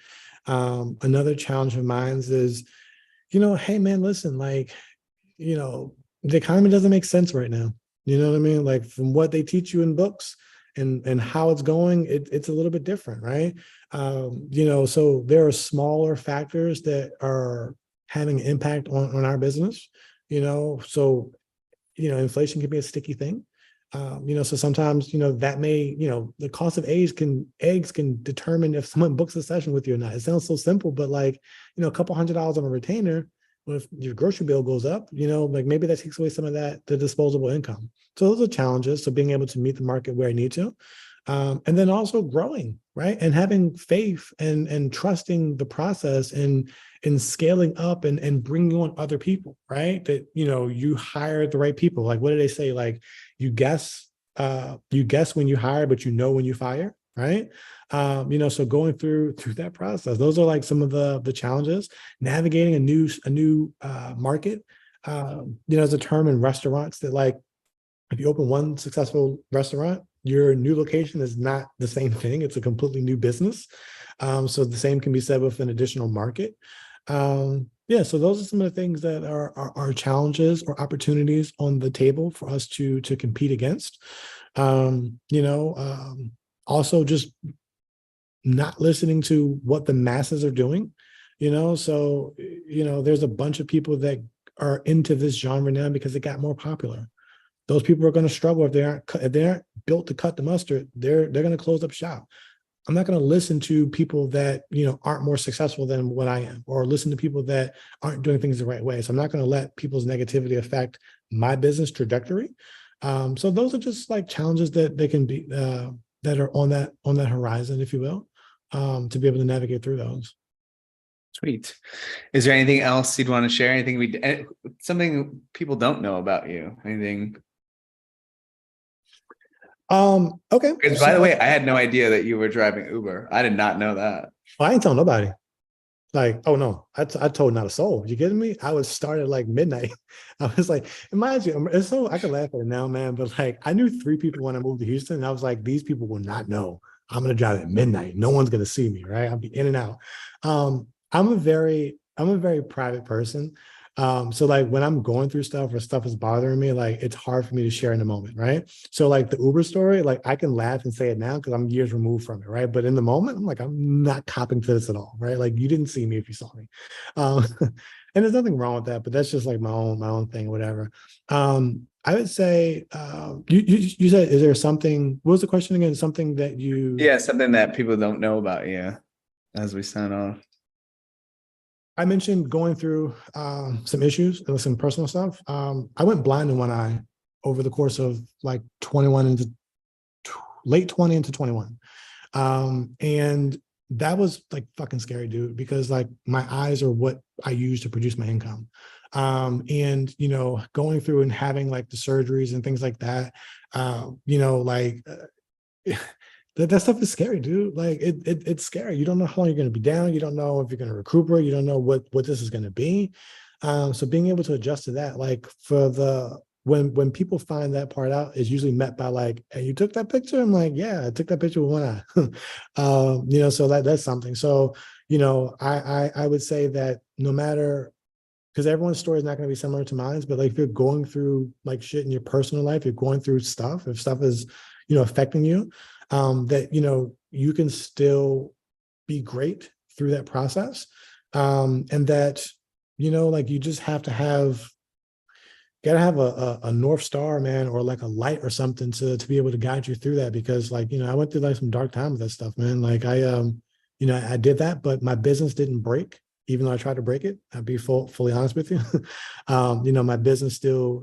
Another challenge of mine is, hey man, listen, like, the economy doesn't make sense right now. You know what I mean? Like from what they teach you in books and how it's going, it's a little bit different, right? So there are smaller factors that are having an impact on our business, so, inflation can be a sticky thing. So sometimes, that may, the cost of eggs can determine if someone books a session with you or not. It sounds so simple, but like, a couple $100 on a retainer, well, if your grocery bill goes up, like maybe that takes away some of the disposable income. So those are challenges. So being able to meet the market where I need to, and then also growing, right? And having faith and trusting the process and scaling up and bringing on other people, right? That, you hire the right people. Like, what do they say? Like you guess when you hire, but when you fire, right? So going through that process, those are like some of the challenges. Navigating a new market. There's a term in restaurants that like, if you open one successful restaurant, your new location is not the same thing. It's a completely new business. So the same can be said with an additional market. Yeah, so those are some of the things that are challenges or opportunities on the table for us to compete against. You know, also just not listening to what the masses are doing, you know. So, you know, there's a bunch of people that are into this genre now because it got more popular. Those people are going to struggle if they aren't built to cut the mustard. They're going to close up shop. I'm not going to listen to people that, you know, aren't more successful than what I am, or listen to people that aren't doing things the right way. So I'm not going to let people's negativity affect my business trajectory. So those are just like challenges that they can be that are on that horizon, if you will, to be able to navigate through those. Sweet. Is there anything else you'd want to share? Anything something people don't know about you? Anything? Okay. Because by the So way, I had no idea that you were driving Uber. I did not know that. I ain't telling nobody. Like, oh no, I told not a soul. You kidding me? I was started like midnight. I was like, imagine it's so I can laugh at it now, man. But like I knew three people when I moved to Houston. And I was like, these people will not know. I'm gonna drive at midnight. No one's gonna see me, right? I'll be in and out. I'm a very private person. So like when I'm going through stuff or stuff is bothering me, like it's hard for me to share in the moment, right? So like the Uber story, like I can laugh and say it now because I'm years removed from it, right? But in the moment, I'm like, I'm not copping to this at all, right? Like you didn't see me if you saw me. Um, and there's nothing wrong with that, but that's just like my own thing, whatever. I would say you said, is there something, what was the question again? Something that you Yeah, something that people don't know about you as we sign off. I mentioned going through some issues and some personal stuff. I went blind in one eye over the course of like 21 into late 20 into 21. And that was like fucking scary, dude, because like my eyes are what I use to produce my income. And you know, going through and having like the surgeries and things like that, you know, like that stuff is scary, dude. Like it's scary. You don't know how long you're going to be down. You don't know if you're going to recuperate. You don't know what this is going to be. So being able to adjust to that, like for the when people find that part out, is usually met by like, "Hey, you took that picture?" I'm like, "Yeah, I took that picture with one eye." You know, so that's something. So you know, I would say that no matter because everyone's story is not going to be similar to mine, but like if you're going through like shit in your personal life, you're going through stuff, if stuff is, you know, affecting you, that, you know, you can still be great through that process. And that, you know, like you just have to have, gotta have a North Star, man, or like a light or something to be able to guide you through that. Because like, you know, I went through like some dark times with that stuff, man. Like you know, I did that, but my business didn't break, even though I tried to break it. I'll be fully honest with you. You know, my business still,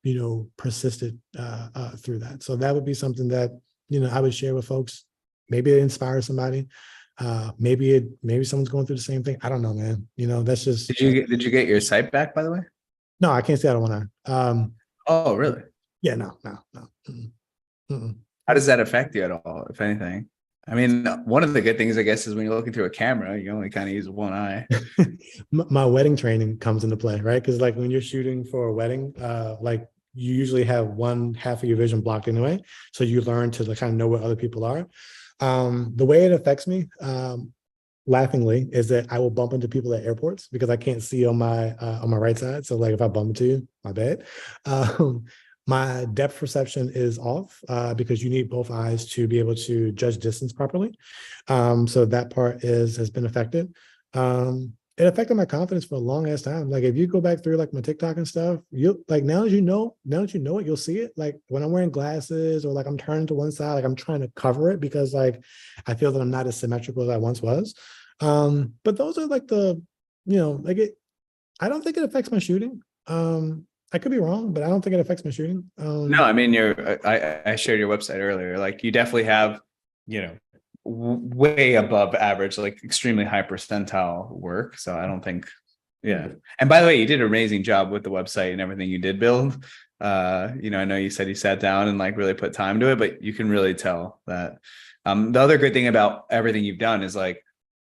you know, persisted through that. So that would be something that, you know, I would share with folks. Maybe it inspires somebody. Maybe someone's going through the same thing. I don't know, man. You know, that's just Did you get your sight back, by the way? no, I can't say I don't want to. Oh, really? Yeah, no. Mm-mm, mm-mm. How does that affect you at all, if anything? I mean, one of the good things, I guess, is when you're looking through a camera, you only kind of use one eye. My wedding training comes into play, right? Because like when you're shooting for a wedding, like you usually have one half of your vision blocked anyway, so you learn to like, kind of know where other people are. The way it affects me, laughingly, is that I will bump into people at airports because I can't see on my right side. So like if I bump into you, my bad. Um, my depth perception is off because you need both eyes to be able to judge distance properly. So that part has been affected. It affected my confidence for a long ass time. Like if you go back through like my TikTok and stuff, you like now that you know it, you'll see it. Like when I'm wearing glasses or like I'm turning to one side, like I'm trying to cover it because like I feel that I'm not as symmetrical as I once was. But those are like you know, like I don't think it affects my shooting. I could be wrong, but I don't think it affects my shooting. No, I mean, I shared your website earlier. Like, you definitely have, you know, way above average, like extremely high percentile work. So I don't think, yeah. And by the way, you did an amazing job with the website and everything you did build. You know, I know you said you sat down and like really put time to it, but you can really tell that. The other good thing about everything you've done is like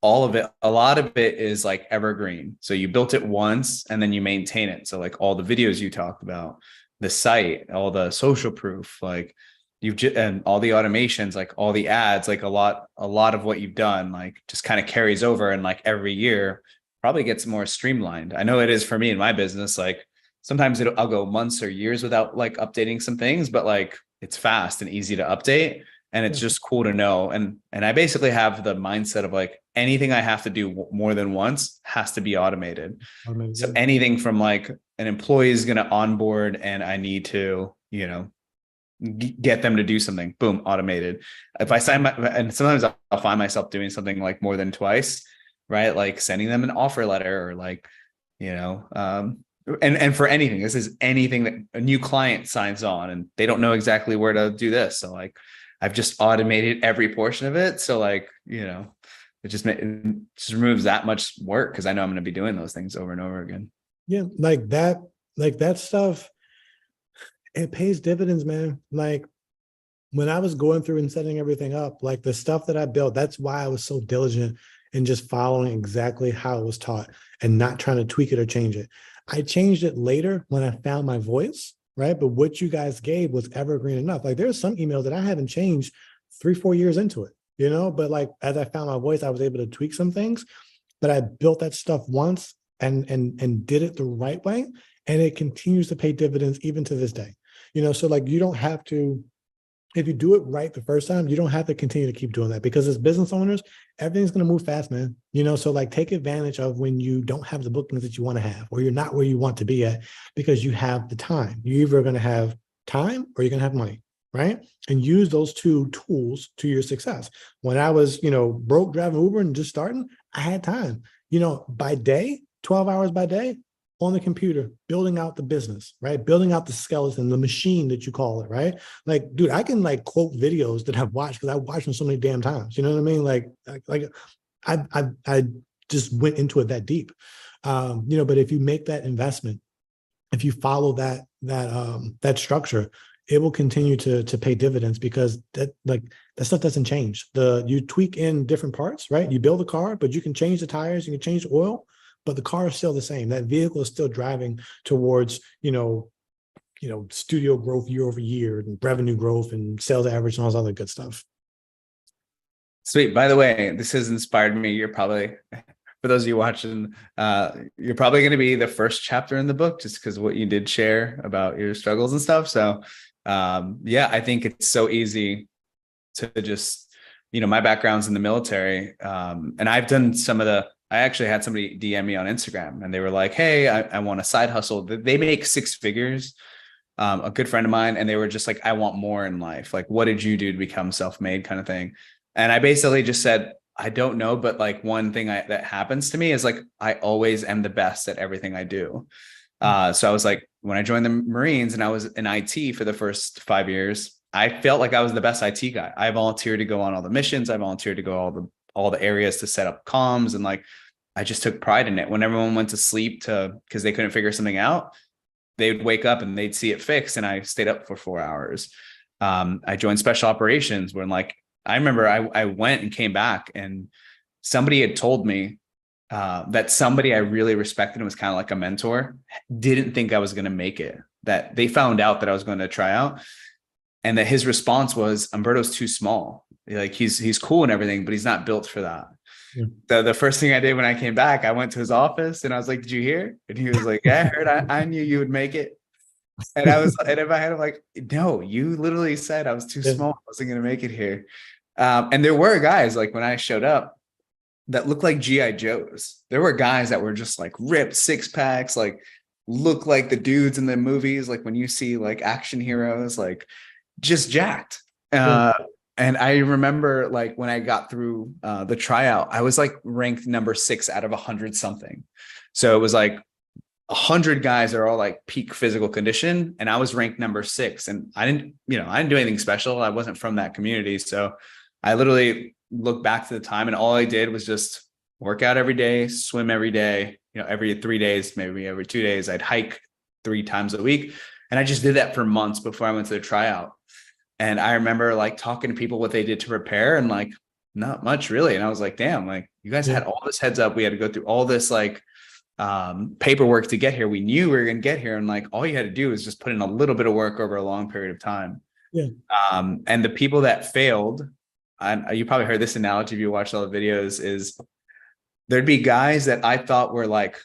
all of it, a lot of it is like evergreen. So you built it once and then you maintain it. So like all the videos you talked about, the site, all the social proof, like you've just, and all the automations, like all the ads, like a lot of what you've done, like just kind of carries over. And like every year probably gets more streamlined. I know it is for me in my business. Like sometimes I'll go months or years without like updating some things, but like it's fast and easy to update. And it's Yeah. just cool to know. And I basically have the mindset of like anything I have to do more than once has to be automated. I mean, So yeah. anything from like an employee is going to onboard and I need to, get them to do something, boom, automated. If I sign and sometimes I'll find myself doing something like more than twice, right? Like sending them an offer letter or like, you know, and for anything, this is anything that a new client signs on and they don't know exactly where to do this. So like, I've just automated every portion of it. So like, it just removes that much work because I know I'm going to be doing those things over and over again. Yeah, like that stuff, it pays dividends, man. Like when I was going through and setting everything up, like the stuff that I built, that's why I was so diligent in just following exactly how it was taught and not trying to tweak it or change it. I changed it later when I found my voice, right? But what you guys gave was evergreen enough. Like there's some emails that I haven't changed 3, 4 years into it, but like as I found my voice, I was able to tweak some things. But I built that stuff once and did it the right way, and it continues to pay dividends even to this day. So like you don't have to, if you do it right the first time, you don't have to continue to keep doing that, because as business owners, everything's going to move fast, man. So like take advantage of when you don't have the bookings that you want to have, or you're not where you want to be at, because you have the time. You're either going to have time or you're going to have money, right? And use those two tools to your success. When I was, broke driving Uber and just starting, I had time, by day, 12 hours by day, on the computer, building out the business, right? Building out the skeleton, the machine that you call it, right? Like, dude, I can like quote videos that I've watched because I've watched them so many damn times. You know what I mean? Like I just went into it that deep. But if you make that investment, if you follow that structure, it will continue to pay dividends, because that stuff doesn't change. You tweak in different parts, right? You build a car, but you can change the tires, you can change the oil, but the car is still the same. That vehicle is still driving towards, studio growth year over year, and revenue growth and sales average and all this other good stuff. Sweet. By the way, this has inspired me. You're probably, for those of you watching, you're probably going to be the first chapter in the book, just because what you did share about your struggles and stuff. So I think it's so easy to just, my background's in the military. And I've done I actually had somebody DM me on Instagram and they were like, hey, I want a side hustle. They make 6 figures. A good friend of mine. And they were just like, I want more in life. Like, what did you do to become self-made, kind of thing? And I basically just said, I don't know. But like one thing that happens to me is like, I always am the best at everything I do. So I was like, when I joined the Marines and I was in IT for the first 5 years, I felt like I was the best IT guy. I volunteered to go on all the missions. I volunteered to go all the areas to set up comms. And like, I just took pride in it. When everyone went to sleep because they couldn't figure something out, they'd wake up and they'd see it fixed. And I stayed up for 4 hours. I joined special operations when I remember I went and came back and somebody had told me that somebody I really respected and was kind of like a mentor didn't think I was going to make it, that they found out that I was going to try out. And that his response was, Umberto's too small. Like he's cool and everything, but he's not built for that. Yeah. The first thing I did when I came back, I went to his office and I was like, did you hear? And he was like, yeah, I heard. I knew you would make it. And and in my head, I'm like, no, you literally said I was too small. I wasn't going to make it here. And there were guys like when I showed up that looked like GI Joes. There were guys that were just like ripped 6-packs, like look like the dudes in the movies. Like when you see like action heroes, like just jacked. And I remember like when I got through the tryout, I was like ranked number 6 out of 100 something. So it was like 100 guys are all like peak physical condition. And I was ranked number 6. And I didn't do anything special. I wasn't from that community. So I literally look back to the time and all I did was just work out every day, swim every day, every 3 days, maybe every 2 days, I'd hike 3 times a week. And I just did that for months before I went to the tryout. And I remember like talking to people what they did to prepare and like, not much really. And I was like, damn, like you guys had all this heads up. We had to go through all this like paperwork to get here. We knew we were going to get here. And like, all you had to do is just put in a little bit of work over a long period of time. Yeah. And the people that failed, you probably heard this analogy if you watched all the videos, is there'd be guys that I thought were like,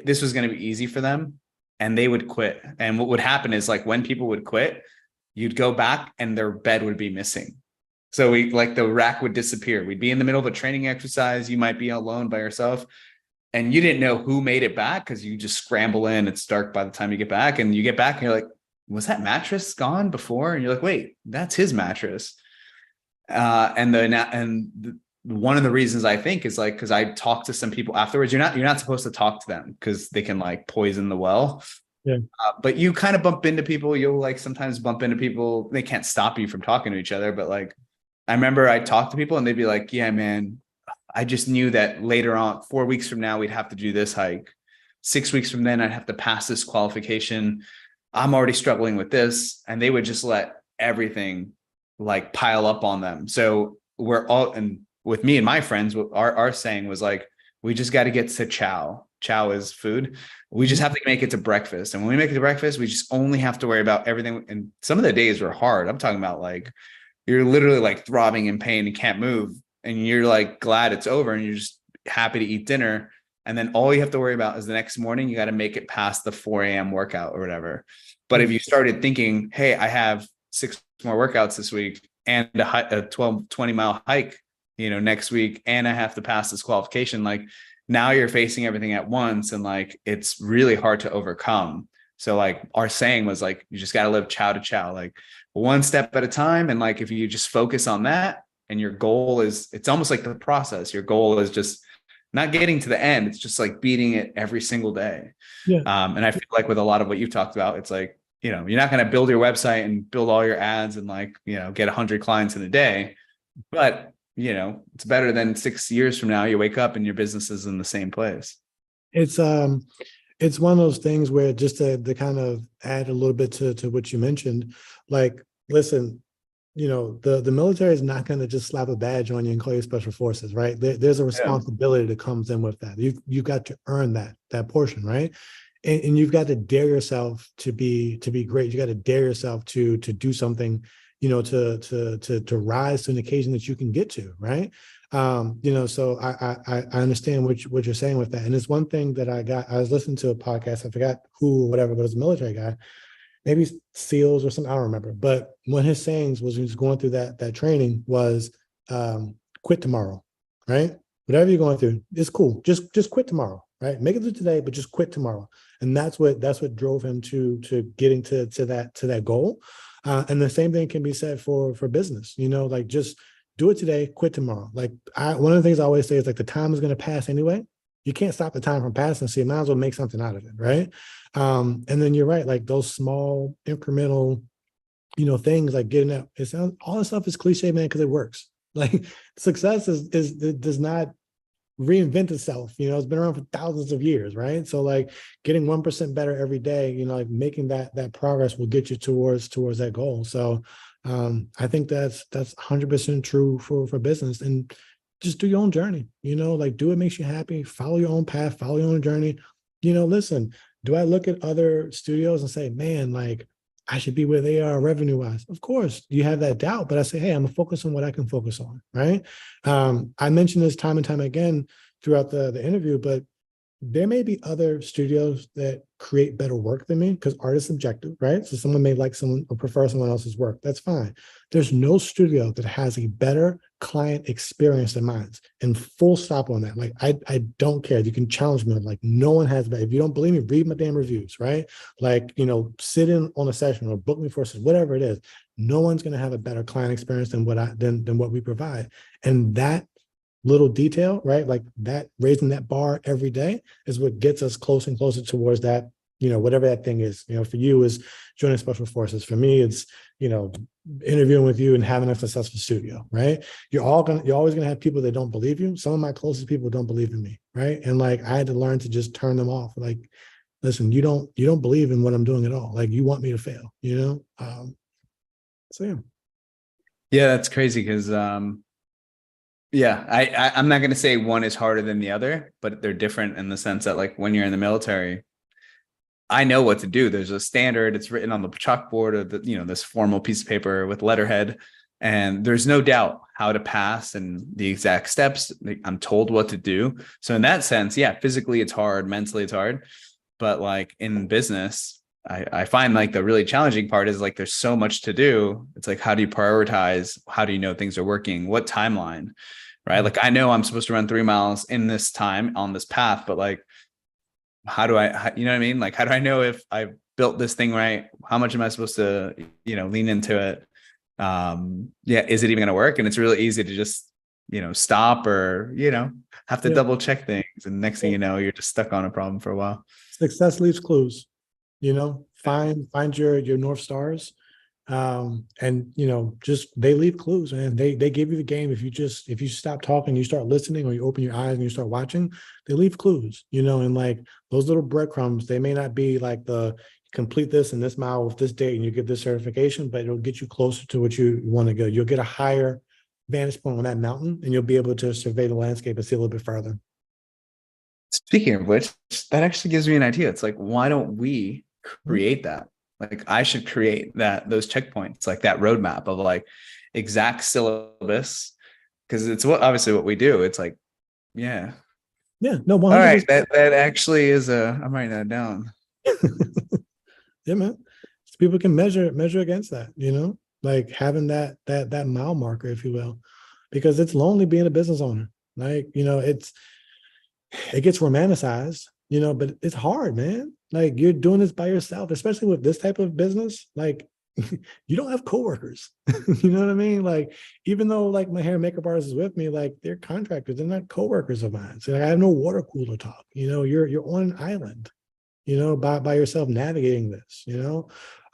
this was going to be easy for them, and they would quit. And what would happen is, like, when people would quit, you'd go back and their bed would be missing. So we, like, the rack would disappear. We'd be in the middle of a training exercise. You might be alone by yourself, and you didn't know who made it back because you just scramble in. It's dark by the time you get back, and you get back and you're like, was that mattress gone before? And you're like, wait, that's his mattress. One of the reasons I think is, like, because I talked to some people afterwards. You're not supposed to talk to them because they can, like, poison the well. Yeah. But you kind of bump into people. You'll, like, sometimes bump into people. They can't stop you from talking to each other. But, like, I remember I talked to people and they'd be like, yeah, man, I just knew that later on, 4 weeks from now, we'd have to do this hike. 6 weeks from then, I'd have to pass this qualification. I'm already struggling with this. And they would just let everything, like, pile up on them. So we're all, and with me and my friends, our saying was, like, we just got to get to chow. Chow is food. We just have to make it to breakfast. And when we make it to breakfast, we just only have to worry about everything. And some of the days were hard. I'm talking about, like, you're literally, like, throbbing in pain and can't move. And you're, like, glad it's over and you're just happy to eat dinner. And then all you have to worry about is the next morning, you got to make it past the 4 a.m. workout or whatever. But if you started thinking, hey, I have 6 more workouts this week and a 20-mile hike, next week, and I have to pass this qualification, like, now you're facing everything at once, and, like, it's really hard to overcome. So, like, our saying was, like, you just got to live chow to chow, like, one step at a time. And, like, if you just focus on that, and your goal is, it's almost like the process. Your goal is just not getting to the end. It's just, like, beating it every single day. Yeah. And I feel like with a lot of what you've talked about, it's like, you're not going to build your website and build all your ads and, like, get 100 clients in a day, but it's better than 6 years from now, you wake up and your business is in the same place. It's one of those things where, just to kind of add a little bit to what you mentioned, like, listen, the military is not going to just slap a badge on you and call you special forces, right? There's a responsibility that comes in with that. You've got to earn that portion, right? And you've got to dare yourself to be great. You got to dare yourself to do something, to rise to an occasion that you can get to, right? So I understand what you're saying with that. And it's one thing that I was listening to a podcast, I forgot who or whatever, but it was a military guy, maybe SEALs or something, I don't remember. But one of his sayings was, when he was going through that training, was quit tomorrow, right? Whatever you're going through, it's cool. Just quit tomorrow, right? Make it through today, but just quit tomorrow. And that's what drove him to getting to that goal. And the same thing can be said for business, like, just do it today, quit tomorrow. Like, one of the things I always say is, like, the time is going to pass anyway. You can't stop the time from passing, so you might as well make something out of it, right? And then you're right, like, those small incremental, things, like getting that, all this stuff is cliche, man, because it works. Like, success does not reinvent itself. It's been around for thousands of years, right? So, like, getting 1% better every day, like, making that progress will get you towards that goal. So I think that's 100% true for business. And just do your own journey, like, do what makes you happy, follow your own path, follow your own journey. Listen, do I look at other studios and say, man, like, I should be where they are revenue wise? Of course, you have that doubt, but I say, hey, I'm gonna focus on what I can focus on, right? I mentioned this time and time again throughout the interview, but there may be other studios that create better work than me, because art is subjective, right? So someone may like someone or prefer someone else's work. That's fine. There's no studio that has a better client experience than mine. And full stop on that. Like, I don't care. You can challenge me. Like, no one has better. If you don't believe me, read my damn reviews, right? Like, sit in on a session or book me for a session, whatever it is. No one's going to have a better client experience than what we provide. And that little detail, right? Like, that, raising that bar every day, is what gets us closer and closer towards that, whatever that thing is. For you is joining special forces. For me, it's, interviewing with you and having a successful studio, right? You're always gonna have people that don't believe you. Some of my closest people don't believe in me, right? And, like, I had to learn to just turn them off. Like, listen, you don't believe in what I'm doing at all. Like, you want me to fail, so yeah. Yeah, that's crazy because I'm not going to say one is harder than the other, but they're different in the sense that, like, when you're in the military, I know what to do. There's a standard, it's written on the chalkboard, or this formal piece of paper with letterhead, and there's no doubt how to pass and the exact steps. Like, I'm told what to do. So in that sense, yeah, physically it's hard, mentally it's hard. But like in business, I find like the really challenging part is like there's so much to do. It's like, how do you prioritize? How do you know things are working? What timeline? Right. Mm. Like I know I'm supposed to run 3 miles in this time on this path, but like, how do you know what I mean? Like, how do I know if I built this thing right? How much am I supposed to, lean into it? Yeah, is it even going to work? And it's really easy to just, stop or, have to Yeah. double check things. And next thing Yeah. you know, you're just stuck on a problem for a while. Success leaves clues, find your North Stars. And just they leave clues, man. They give you the game. If you stop talking, you start listening, or you open your eyes and you start watching, they leave clues, and like those little breadcrumbs, they may not be like the complete this and this mile with this date and you get this certification, but it'll get you closer to what you want to go. You'll get a higher vantage point on that mountain and you'll be able to survey the landscape and see a little bit further. Speaking of which, that actually gives me an idea. It's like, why don't we Mhm. create that? Like, I should create those checkpoints, like that roadmap of like exact syllabus, because it's obviously what we do. It's like, yeah. Yeah, no, All right, 100%. that actually is I'm writing that down. Yeah, man. So people can measure against that, like having that mile marker, if you will, because it's lonely being a business owner. Like, it gets romanticized, but it's hard, man. Like you're doing this by yourself, especially with this type of business. Like you don't have coworkers. You know what I mean? Like, even though like my hair and makeup artist is with me, like they're contractors, they're not coworkers of mine. So like, I have no water cooler talk. You're on an island, by yourself navigating this,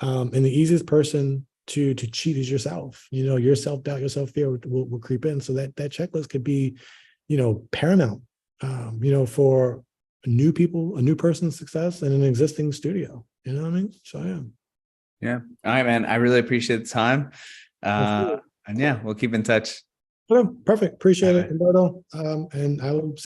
and the easiest person to cheat is yourself. Your self-doubt, your self-fear will creep in. So that checklist could be, paramount, for new people, a new person's success in an existing studio. You know what I mean? So yeah. Yeah. All right, man. I really appreciate the time. Absolutely. And yeah, we'll keep in touch. Okay, perfect. All Appreciate it, right. Humberto. And I will